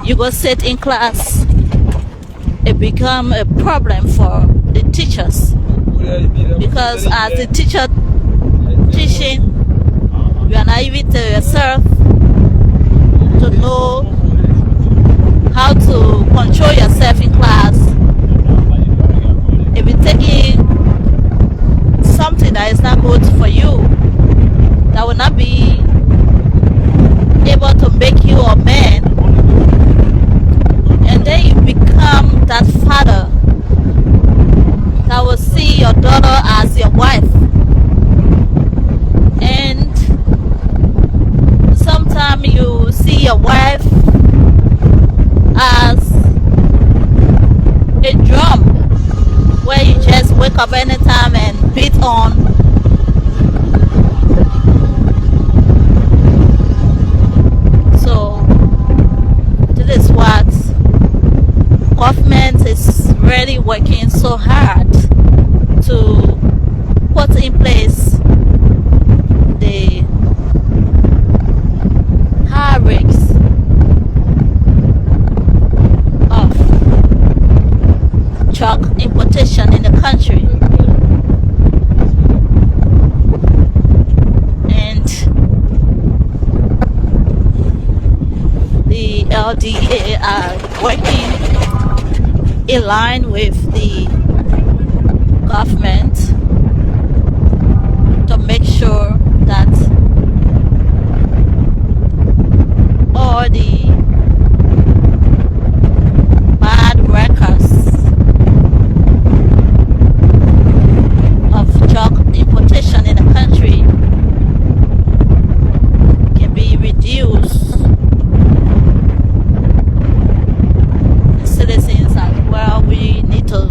You go sit in class, it become a problem for the teachers, because as the teacher teaching, you are not even to yourself to know how to control yourself in class. If you're taking something that is not good for you, that will not be able to make you a man, and then you become that father that will see your daughter as your wife, and sometimes you see your wife as a drum where you just wake up anytime and beat on. So this is what government is really working so hard to put in place the high rates of drug importation in the country. And the LDEA are working in line with the government to make sure that all the bad records of drug importation in the country can be reduced. The citizens as well, we need to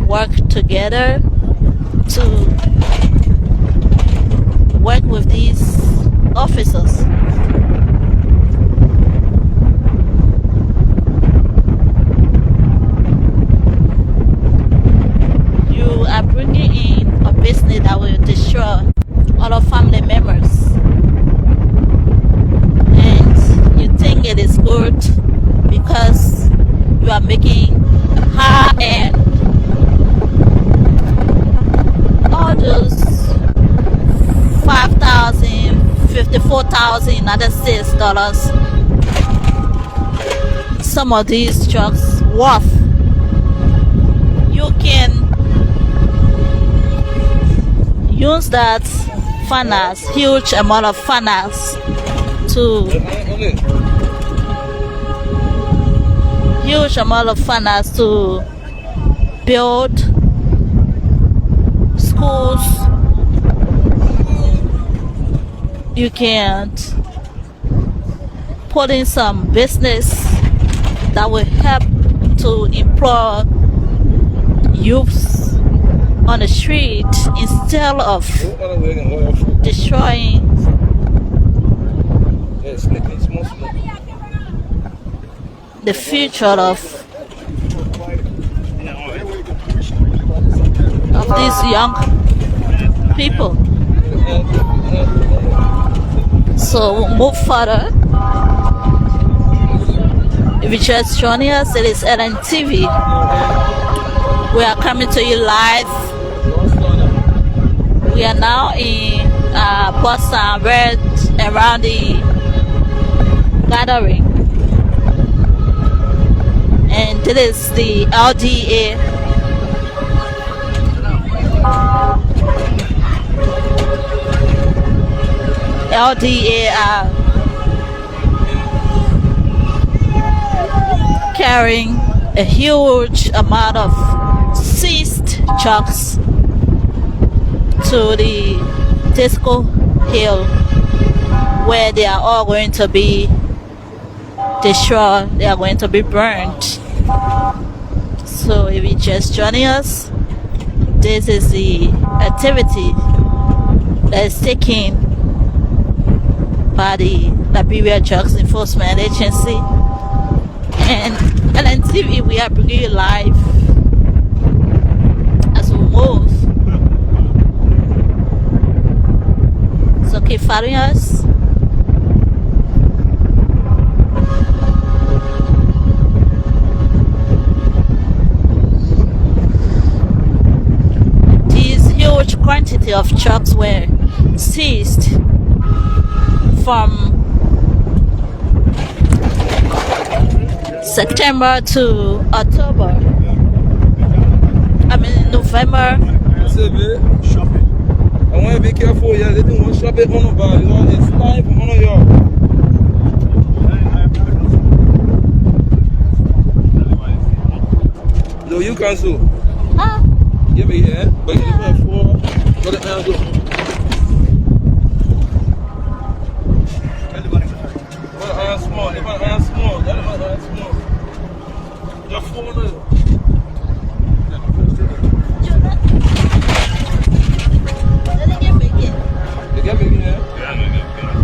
work together to work with these officers. You are bringing in a business that will destroy all our family members, and you think it is good because you are making high end. All those 5,000, 54,000 United States dollars, some of these drugs worth, you can use that finance, huge amount of finance, to build schools. You can put in some business that will help to employ youths on the street instead of destroying the future of these young people. So we'll move further. If you just joining us, it is LNTV. We are coming to you live. We are now in Boston, right around the gathering, and this is the LDEA. LDEA are carrying a huge amount of seized trucks to the Disco Hill, where they are all going to be destroyed. They are going to be burned. So if you just joining us, this is the activity that is taken by the Liberia Drugs Enforcement Agency, and LNTV. We are bringing you live as we move. So keep following us. These huge quantity of trucks were seized from September to October. November. Shopping. I want to be careful. Yeah, they don't want to shop it on nobody. It's live on your. No, you cancel. Ah. Give me here, but you have 4. Got it now. Small. Just 4 minutes.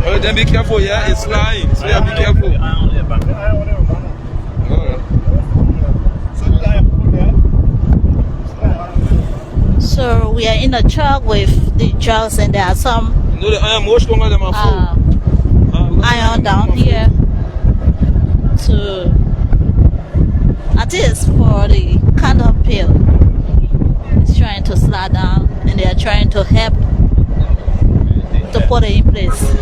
Oh, then be careful, yeah, it's lying, so yeah, be careful. So we are in a truck with the drugs, and there are some No, the iron more stronger than my phone. iron down here to, I think it's for the condom pill. It's trying to slide down, and they are trying to help to put it in place.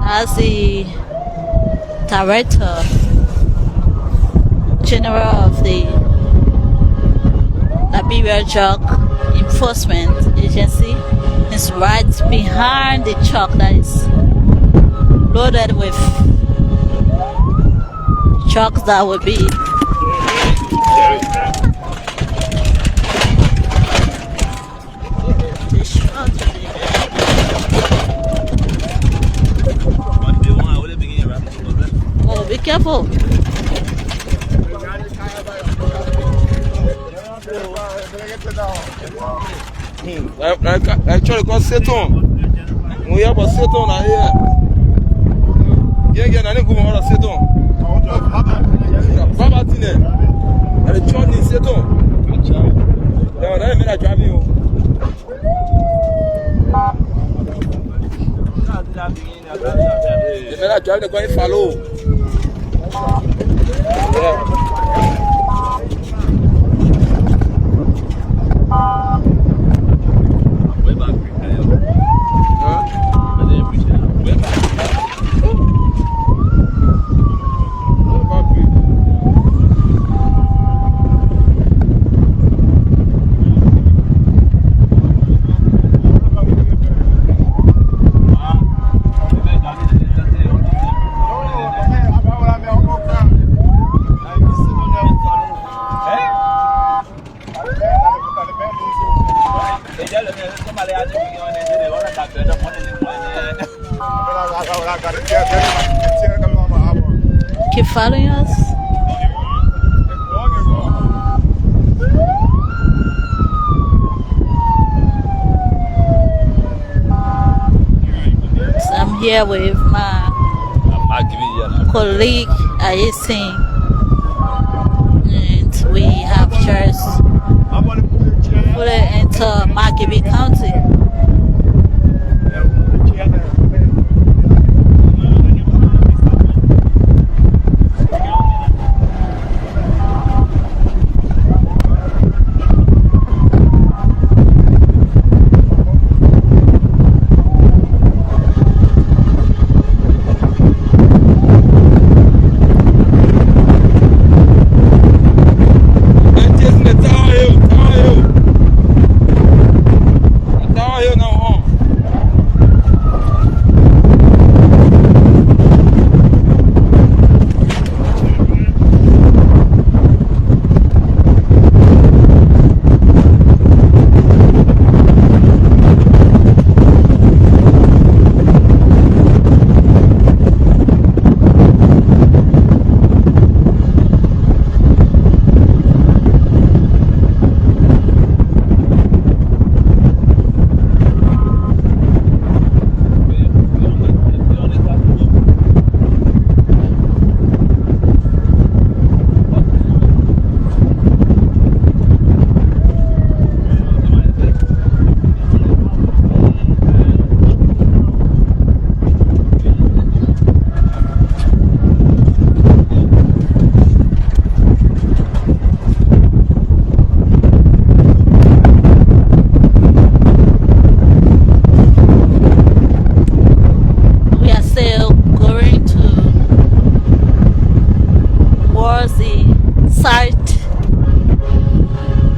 As the Director General of the Liberia Drug Enforcement Agency is right behind the truck that is loaded with trucks that will be destroyed today. Actually, called Seton. We have a Seton here. Yeah, I didn't go on a Seton. Baba Tine. And the church is Seton. Yeah, I made a drive you. The men are driving the going follow. Yeah. Keep following us. So I'm here with my colleague Ayesin, and we have just fully enter Margibi County.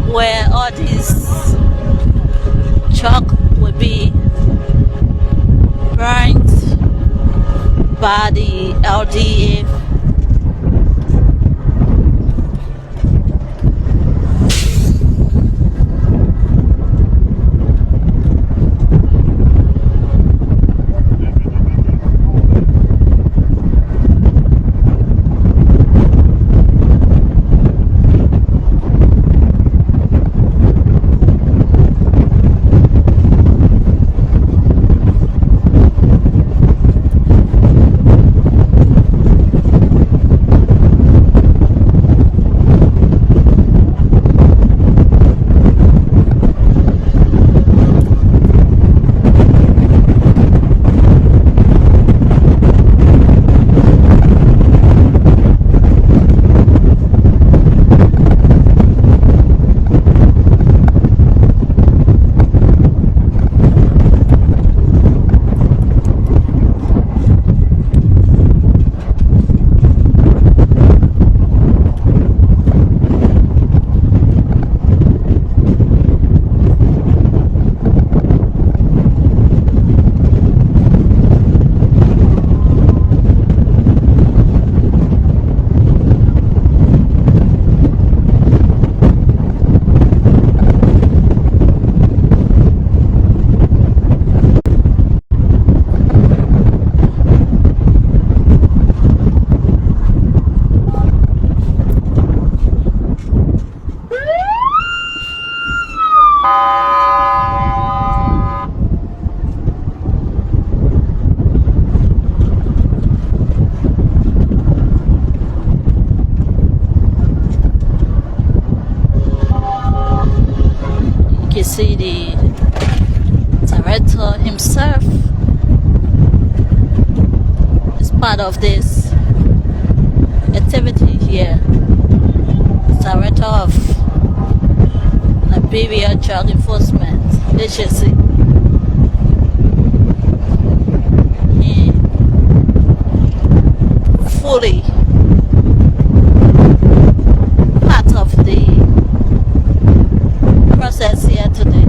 Where all this chalk will be burned by the LDEA. you see the director himself is part of this activity here. Director of Liberia Drug Enforcement Agency. He fully part of the process here today.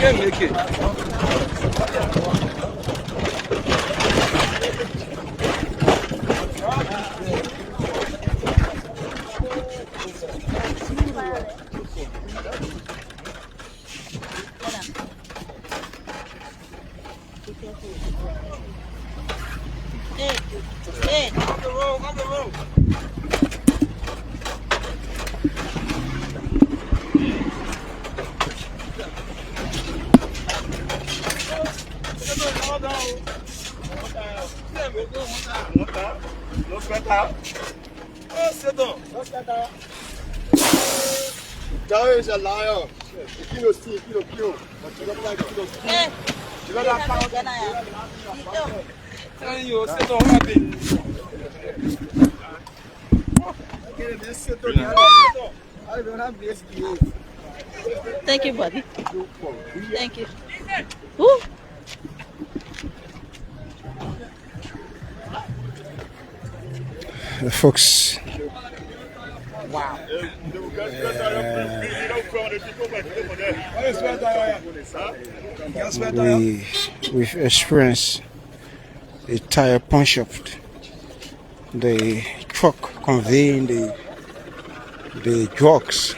can't make it. Hey. On the road. Joe is a liar. Kilo steal, kilo. But you look like kilo steal. Hey. You look like pound. Telling you, sit down, happy. I don't have this. Thank you, buddy. Thank you. Woo. The folks. Wow. We've experienced a tire punch up. The truck conveying the drugs.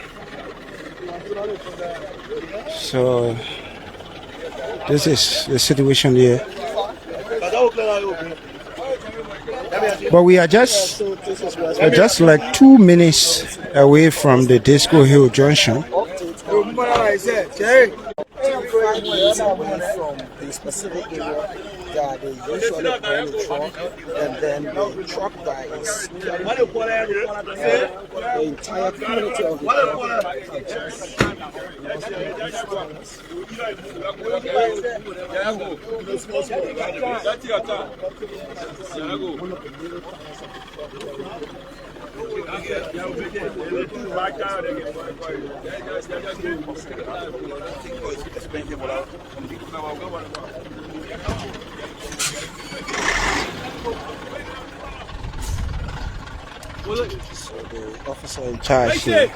So this is the situation here. But we are just like 2 minutes away from the Disco Hill Junction. 5 minutes away from the specific area that they usually bring the truck, and then the truck that is the entire community of the So the officer in charge here.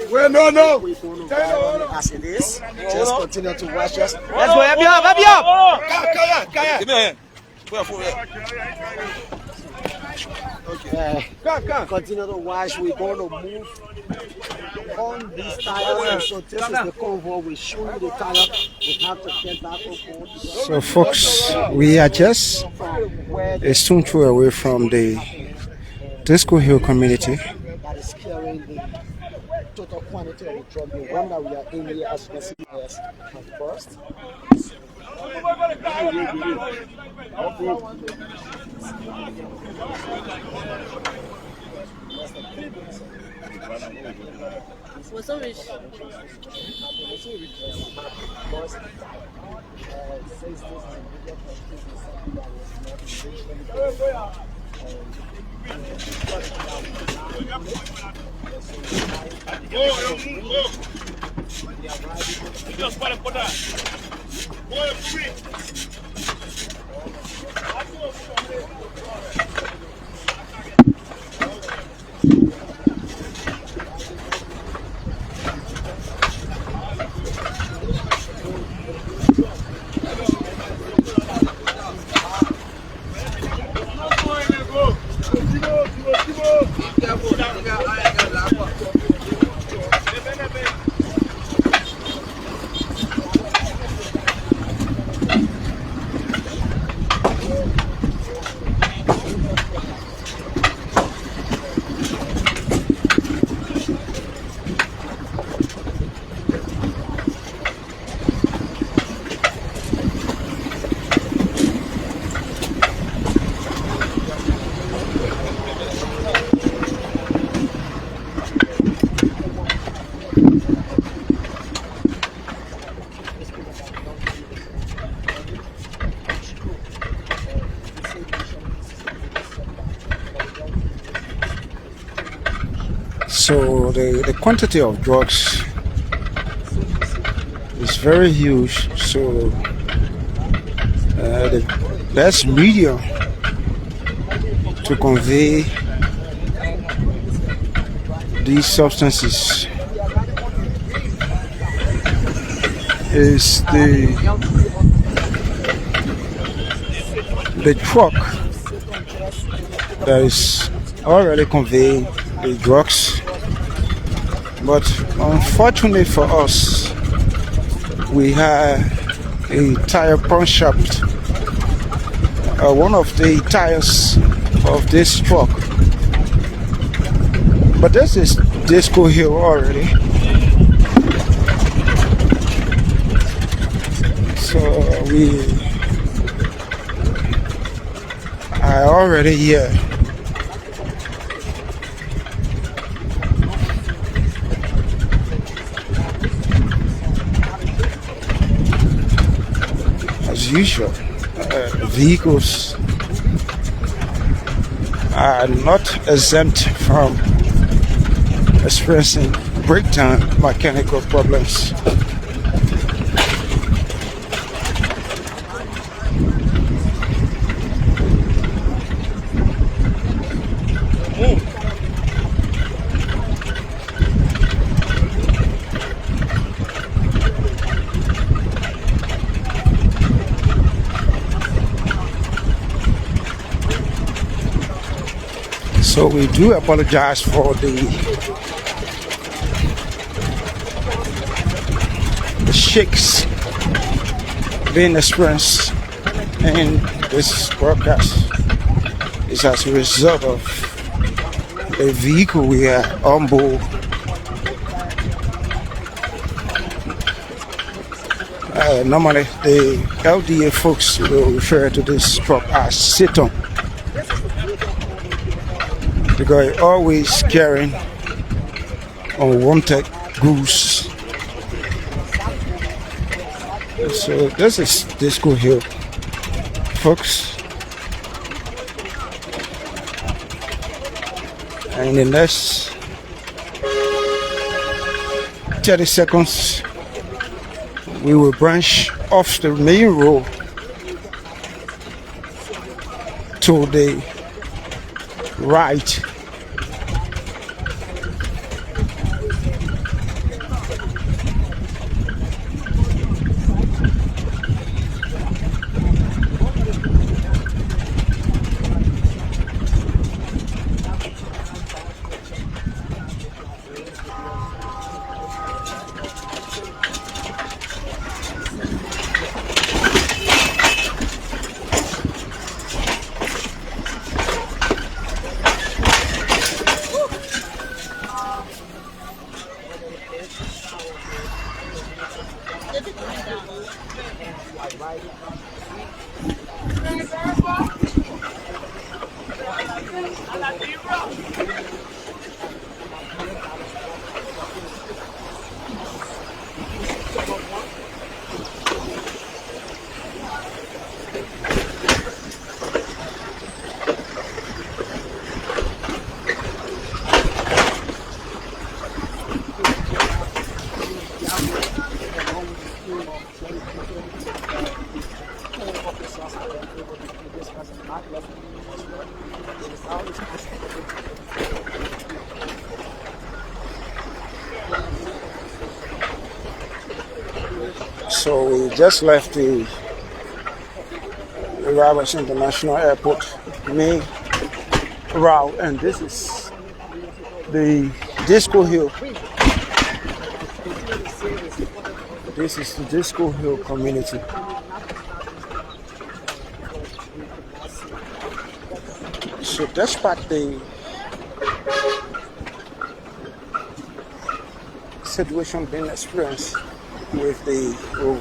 Well, no. As it is, just continue to watch us. Let's go, help you up. Give me a hand. Put your foot here. Continue to watch. We're going to move on these tires. So this is the convoy. We show you the tire. We have to get back on board. So folks, we are just a stone throw away from the Disco Hill community. That is carrying the total quantity of the drug. The one that we are in here as specifiers at first. What's so rich? So the quantity of drugs is very huge. So the best medium to convey these substances is the truck that is already conveying the drugs. But unfortunately for us, we have a tire pawn shop. One of the tires of this truck, but this is Disco Hill already. So we are already here. As usual, vehicles are not exempt from experiencing breakdown mechanical problems. So we do apologize for the shakes being experienced in this broadcast. It's as a result of the vehicle we are on board. Normally the LDEA folks will refer to this truck as sit-on, because it's always carrying unwanted goods. So this is Disco Hill, folks. And in the next 30 seconds, we will branch off the main road to the right. So we just left the Roberts International Airport main route, and this is the Disco Hill. This is the Disco Hill community. So despite the situation being experienced with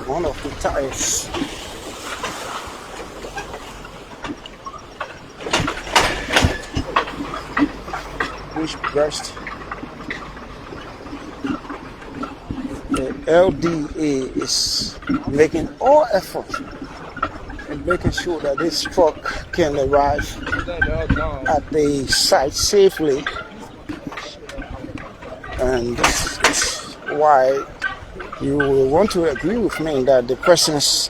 one of the tires, which burst, the LDEA is making all efforts and making sure that this truck can arrive at the site safely. And this is why you will want to agree with me that the presence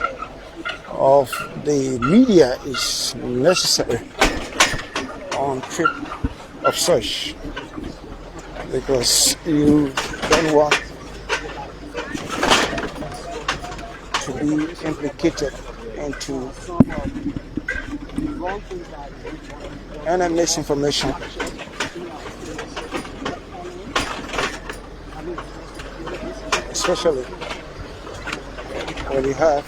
of the media is necessary on trip of such, because you don't want to be implicated into any misinformation, especially when you have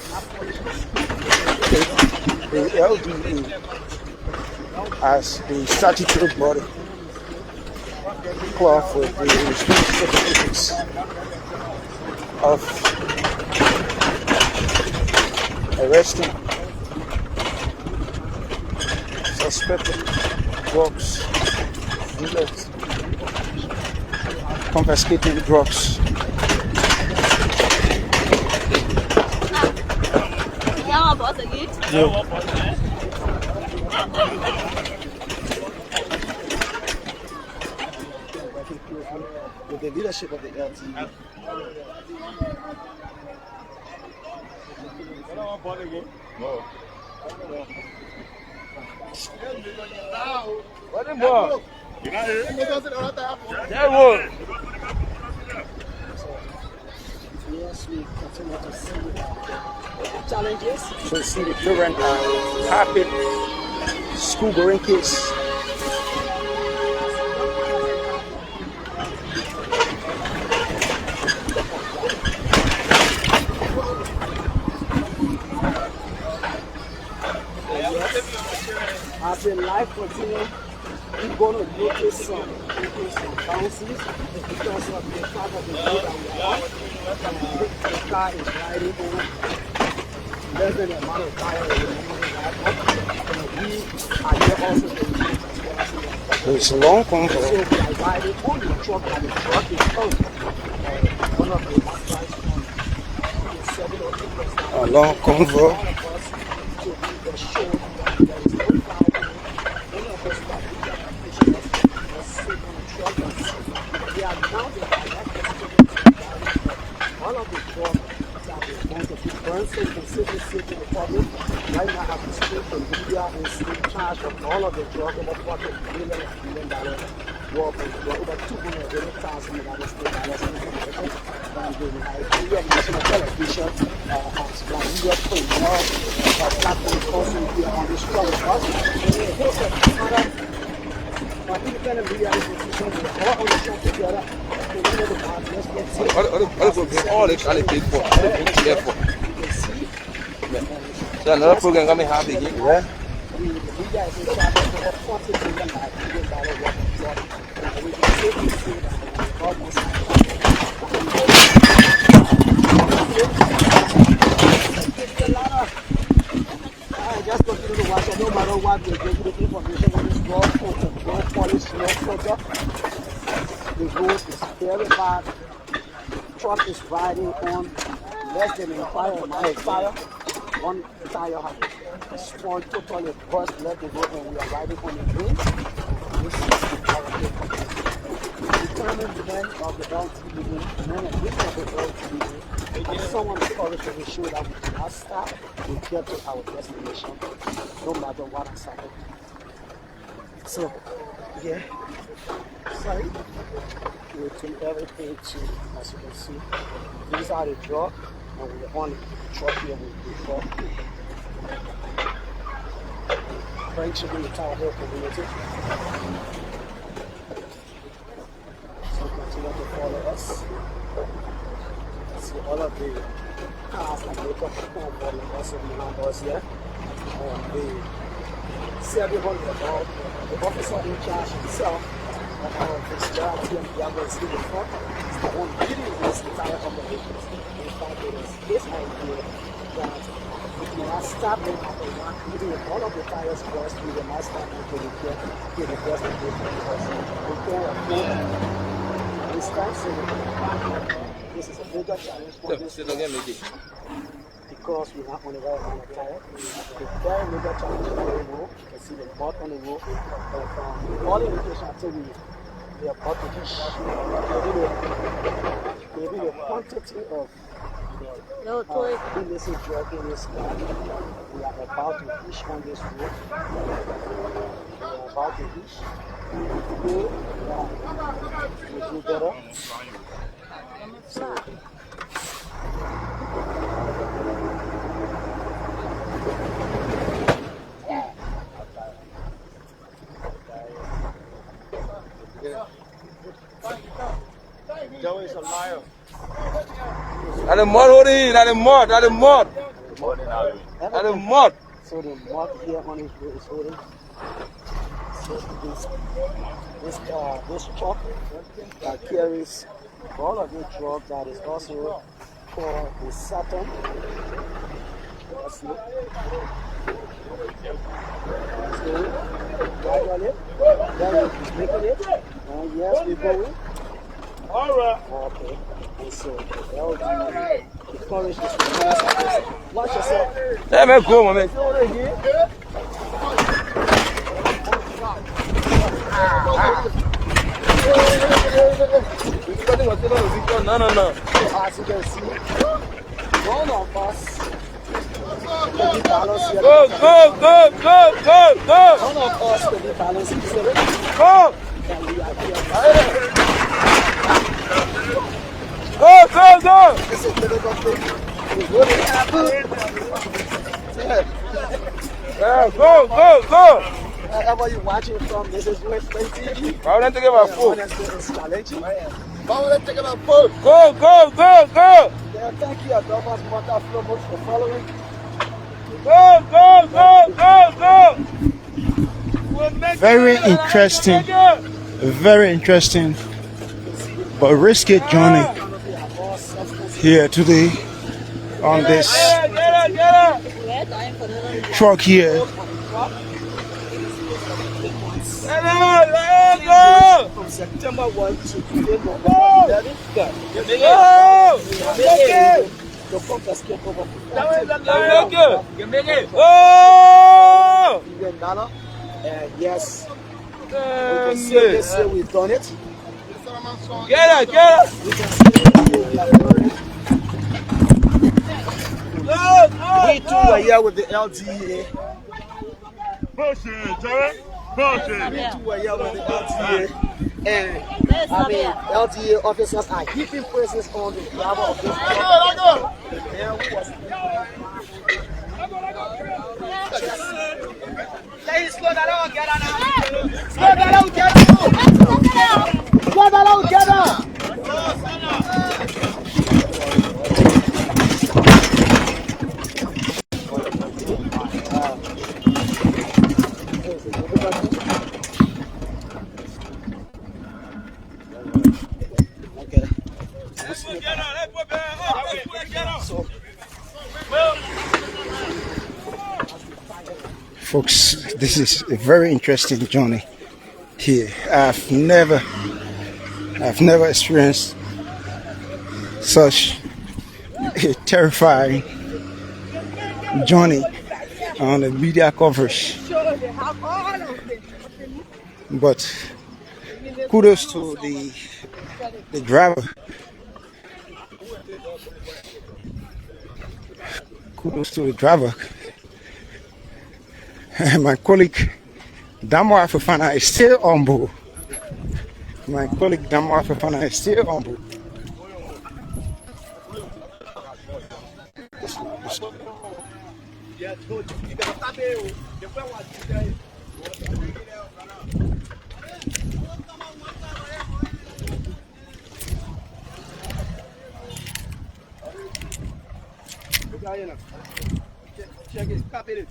the LDEA as the statutory body cloth with the responsibilities of arresting suspected drugs dealers, confiscating drugs. With the leadership of the LDEA. What in boy? That one. Yes, we continue to see challenges. So see the children are happy, school going kids. As the life continues, we're going to notice some bounces because of the fact of the road that we are on. The car is riding on less than the amount of tire that we are here also to It's a long convo. so we are riding on the truck and the truck is on. One of the last guys from the 7 or 8 A long convo. to be the show that there is no problem. One of us that we are sit on the truck and see. They are now the all of the truck that they want to be burned so you can safely to the public. Right now, as we speak, the media is in charge of all of the drug, over $40 million worth of drug, over $280,000 and the Nigerian national television has Nigeria Premier that will also be on this drug with us. And we hope that other independent media institutions will all on the truck together to do the party. All the kind of big for, all the big chair for. So another program coming half again. Yeah. The media is in charge of over $40 million worth of drug. And we can safely say that almost just continue to watch it. No matter what, we give you the information on this road, road polish, road filter. The road is very bad. The truck is riding on less than an tire. One tire has spoiled totally, burst, left the road, and we are riding on the green. This is our determined men of the LTE, men and women of the LTE, and someone encouraged to ensure that we do not stop, we get to our destination, no matter what has happened. So, yeah, sorry, we took everything to, as you can see, these are the drug, and we're on the truck here with the truck. Friendship in the Tower Hill community. So continue to follow us. See all of the cars that make up the convoy and also the numbers here. See everyone about the officer in charge himself of our Fitzgerald here in the other is in the front. It's the one leading this entire operation. In fact, it is his idea that if you are stop no matter what, even if all of the tires burst, we will not stop until we get to the destination because we can't afford this time. So this is a bigger challenge for this because we're not on the right amount of tire. It's a very bigger challenge for the road. You can see the mud on the road. But all the indication until we they are about to reach maybe the quantity of illicit drug in this car. We are about to reach on this road. We are about to reach. We'll do better. Joe is a liar. That's the mud holding. That's the mud. That's the mud. That's the mud. So the mud here on his road is holding. So this truck that carries all of the drugs that is also called the Saturn. That's it. Gradually, then he's making it. And yes, we're going. All right. Okay. And so LDEA, the courage is the mass. Watch yourself. Hey, man, go, man. No. So as you can see, one of us can be balanced here. Go. One of us can be balanced here. Go. And we are here. Go. This is the little thing. It's really happening. Yeah, go. Wherever you're watching from, this is West Point TV. Why would I take my phone? It's challenging. Why would I take my phone? Go. Yeah, thank you, Adolphus Mota Flomo, for following. Go. Very interesting, but risky journey here today on this truck here. From September 1 to today, the confiscate over $1 and yes, we can say this year we've done it. Get it. We can say this year we have done it. We too were here with the LDEA. Bullshit, Jerry. Bullshit. We too were here with the LDEA. And LDEA officers are heaping praises on the driver of this truck. The man who was slow that out, get on. Slow that out, get on. Slow that out, get on. Folks, this is a very interesting journey here. I've never experienced such a terrifying journey on the media coverage. But kudos to the driver. Kudos to the driver. My colleague Damo Afafana is still on board. Check it, copy it.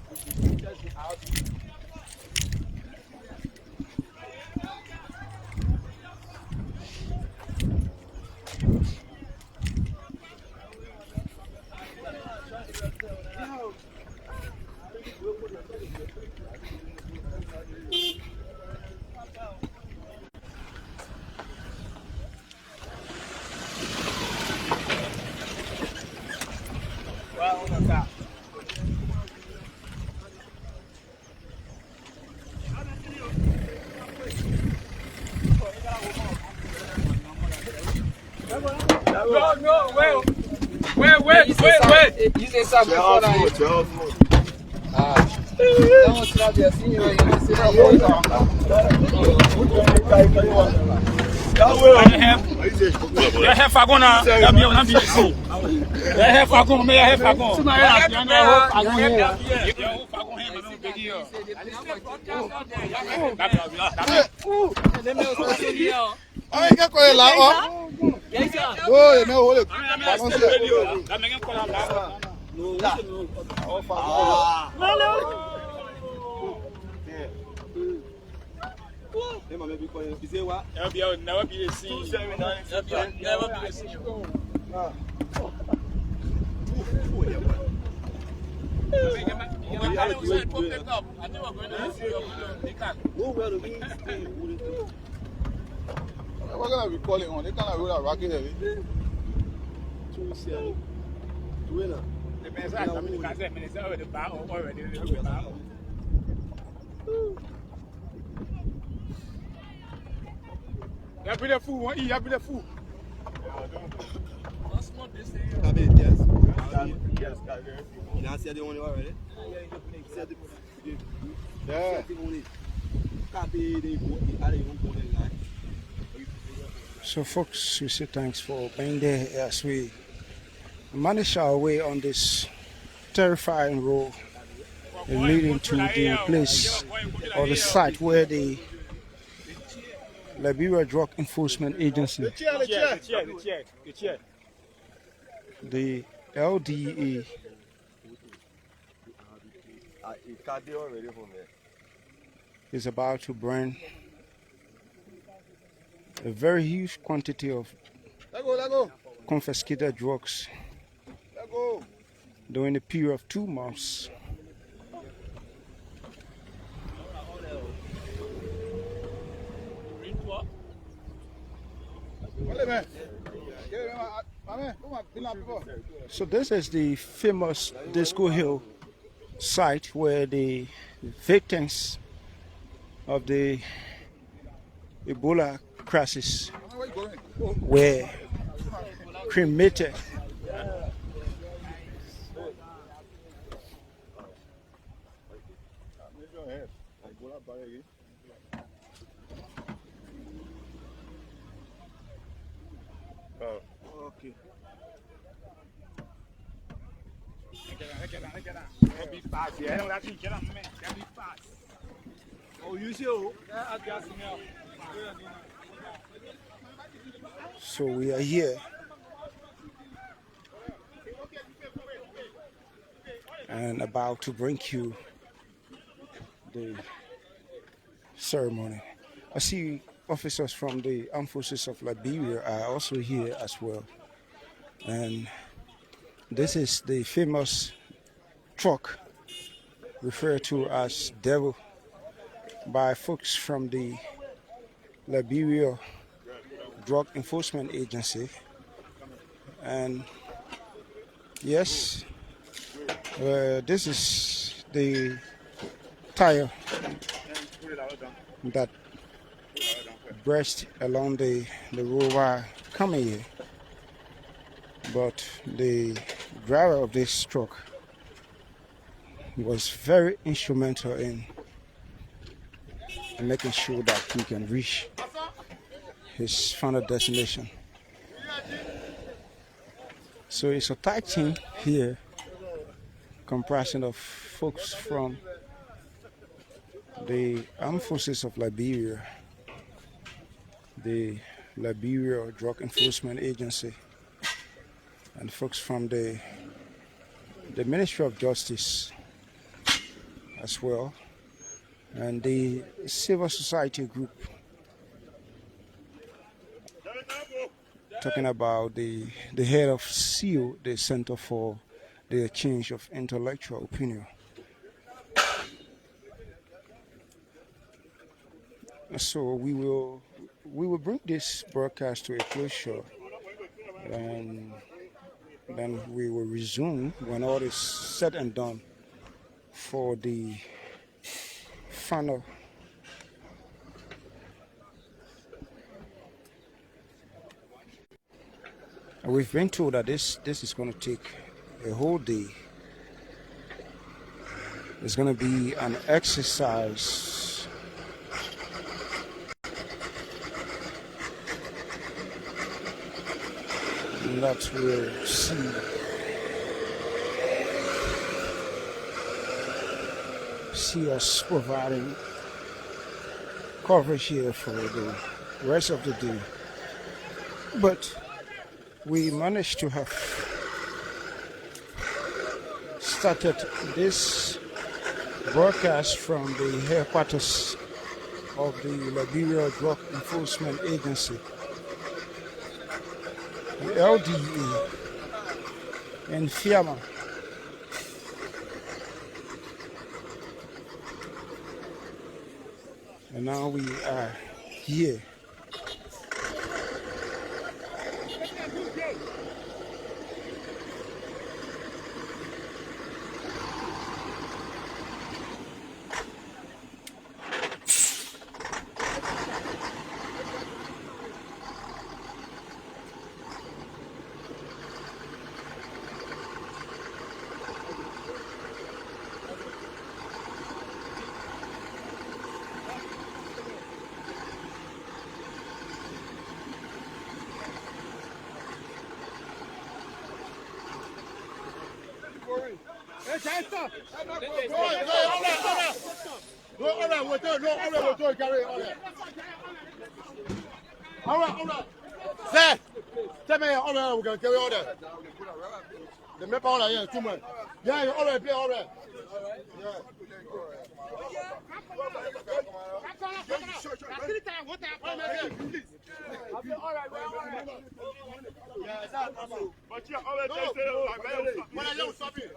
No, wait. You say something before that. Don't stop your senior. You say We're gonna be calling on. They can't roll a rocket heavy. So, folks, we say thanks for being there as we manage our way on this terrifying road leading to the place or the site where the Liberia Drug Enforcement Agency, the LDEA, is about to bring a very huge quantity of confiscated drugs during a period of 2 months. So this is the famous Disco Hill site where the victims of the Ebola crisis were cremated. So we are here and about to bring you the ceremony. I see officers from the Armed Forces of Liberia are also here as well. And this is the famous truck referred to as Devil by folks from the Liberia Drug Enforcement Agency. And yes, this is the tire that brushed along the road while coming here. But the driver of this truck was very instrumental in making sure that he can reach his final destination. So it's a tight team here comprising of folks from the Armed Forces of Liberia, the Liberia Drug Enforcement Agency, and folks from the Ministry of Justice as well, and the civil society group, talking about the head of CEO, the Center for the Exchange of Intellectual Opinion. So we will bring this broadcast to a closure, and then we will resume when all is said and done for the final We've been told that this is going to take a whole day. It's going to be an exercise that will see us providing coverage here for the rest of the day. But we managed to have started this broadcast from the headquarters of the Liberia Drug Enforcement Agency, the LDEA, in Fiama. And now we are here. Sir, tell me all right, we can carry order. The map all right, too much. Yeah, all right, play all right. But you always when I don't stop it.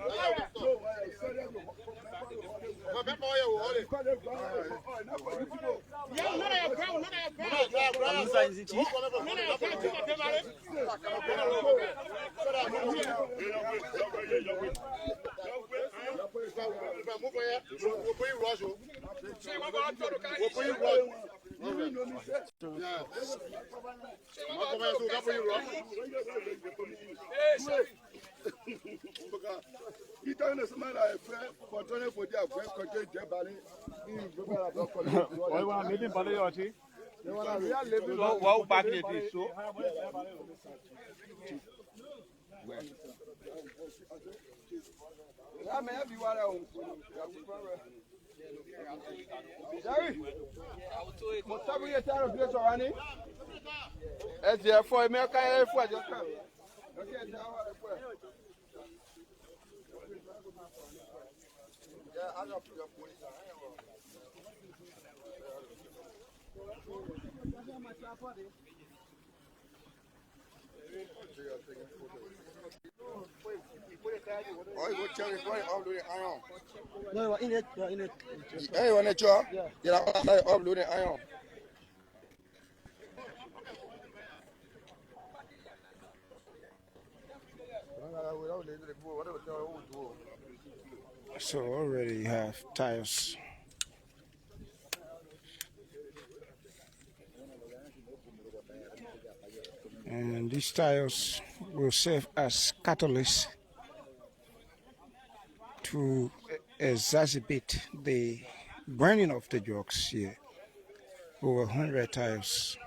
Oh, you tell me why uploading iron. No, in it, in it. Hey, on the job? Yeah, I'm uploading iron. So already have tires. And these tires will serve as catalysts to exacerbate the burning of the drugs here. Over 100 tires.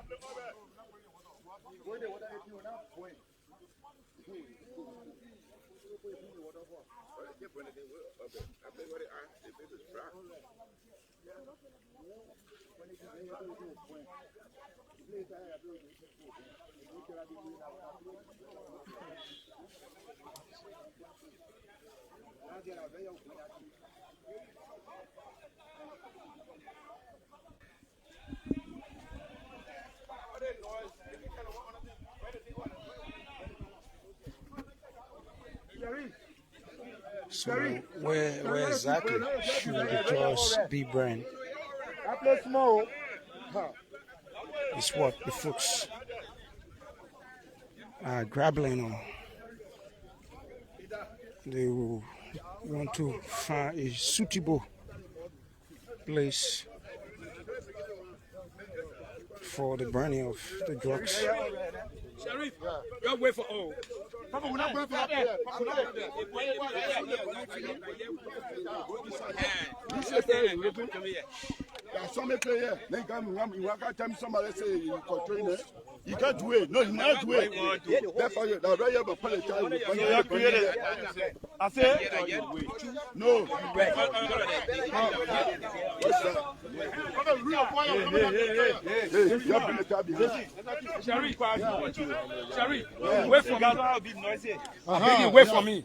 So where exactly should the drugs be burned? It's what the folks are grappling on. They will want to find a suitable place for the burning of the drugs. Sheriff, you wait for all. Papa, we're not going for that. Some play here. Then you can't tell me somebody say you control it. You can't do it. No, you can't do it. Therefore, you're not ready to put a child. I say, no. What's that? Sherry, wait for me. Wait for me.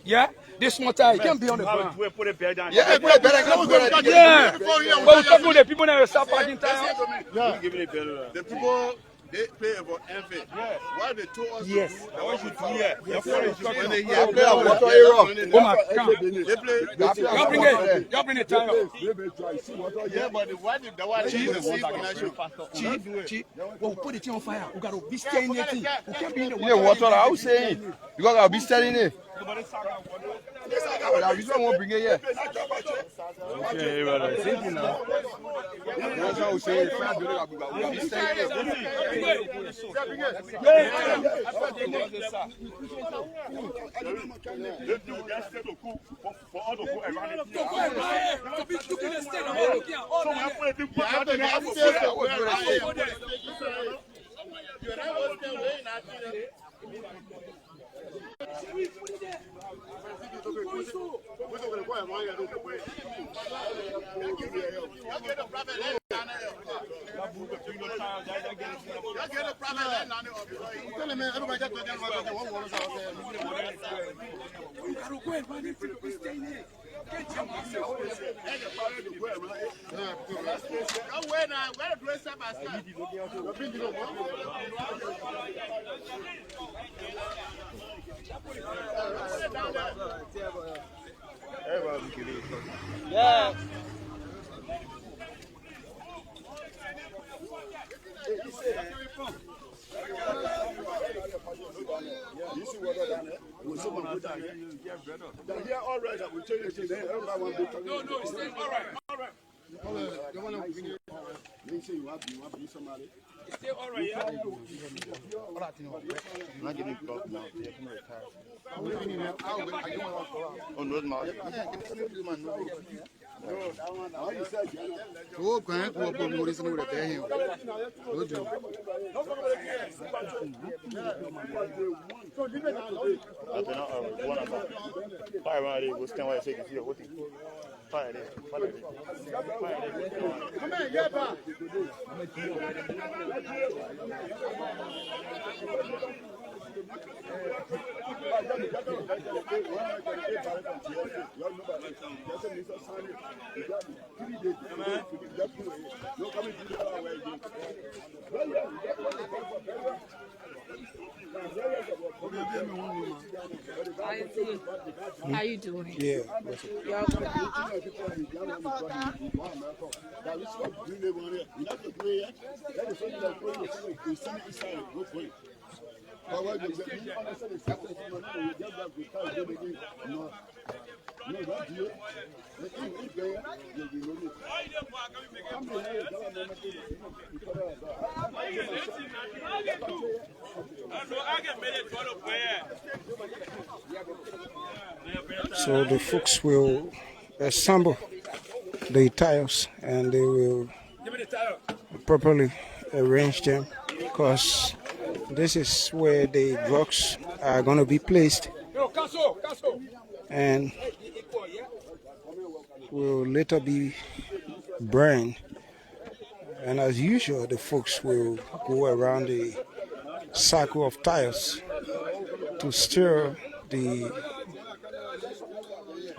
Yeah, this one time you can't be on the ground. Put it down. Yeah, put it better. Yeah, but we're talking to the people that start parking time. Yeah, the people. They play about envy. Yeah. Why they told us? Yes. What you do here? They play a water area. They play. Y'all bring it time. Yeah, but why did the one Jesus see connection? Chief, well, put the thing on fire. We got to be staying there. We can't be in the water. Yeah, water. I was saying because I'll be standing there. I usually won't bring it here. Okay, brother. Thinking now. That's how we say it. We'll be staying there. Yeah. You see what down there? We'll someone put down there. They're here all right. We tell you today. Everybody want to be talking. No, it's all right. They want to bring it. They say you want to be somebody. Stay all right, yeah. I'm not getting caught now. Oh, no, no. Oh, can't go up on more reason with a day. How you doing? Yeah. So the folks will assemble the tiles and they will properly arrange them, because this is where the drugs are going to be placed and will later be burned. And as usual, the folks will go around the circle of tiles to stir the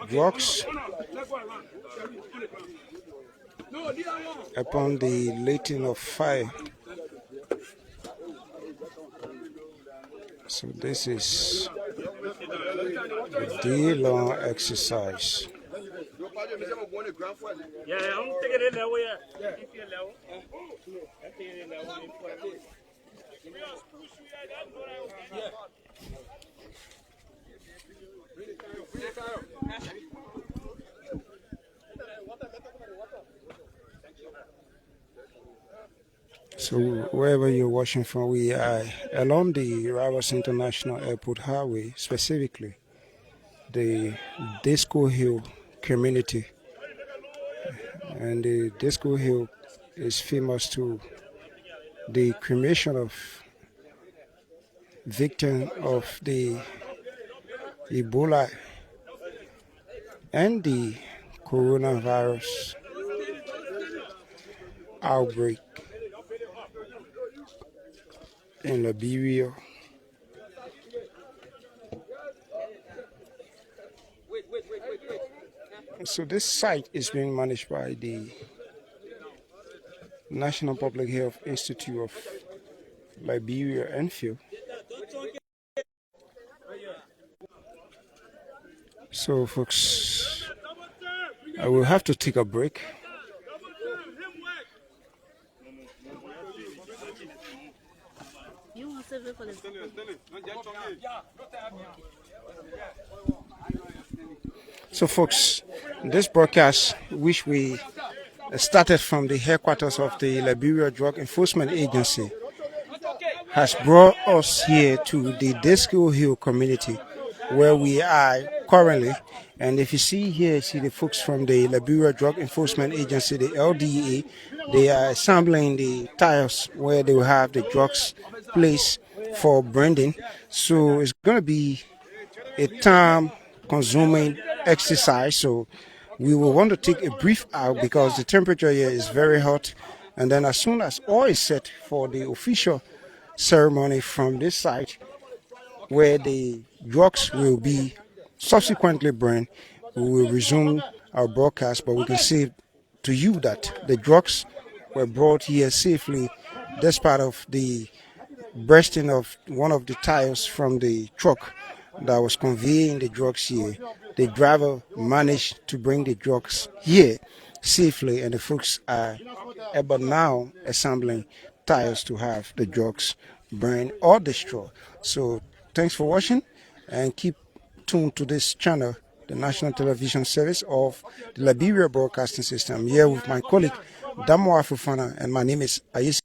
drugs upon the lighting of fire. So this is a day-long exercise. Yeah, I'm taking it that way. So wherever you're watching from, we are along the Rivers International Airport Highway, specifically the Disco Hill community. And the Disco Hill is famous to the cremation of victims of the Ebola and the coronavirus outbreak in Liberia. So this site is being managed by the National Public Health Institute of Liberia, Enfield. So folks, I will have to take a break. So folks, this broadcast, which we started from the headquarters of the Liberia Drug Enforcement Agency, has brought us here to the Disco Hill community where we are currently. And if you see here, see the folks from the Liberia Drug Enforcement Agency, the LDEA, they are assembling the tires where they will have the drugs placed for branding. So it's going to be a time-consuming exercise. So we will want to take a brief out because the temperature here is very hot. And then as soon as all is set for the official ceremony from this site, where the drugs will be subsequently burned, we will resume our broadcast. But we can say to you that the drugs were brought here safely despite of the bursting of one of the tires from the truck that was conveying the drugs here. The driver managed to bring the drugs here safely, and the folks are able now assembling tires to have the drugs burned or destroyed. So thanks for watching, and keep tuned to this channel, the National Television Service of the Liberia Broadcasting System. Here with my colleague Damoa Fufana, and my name is Ayesi.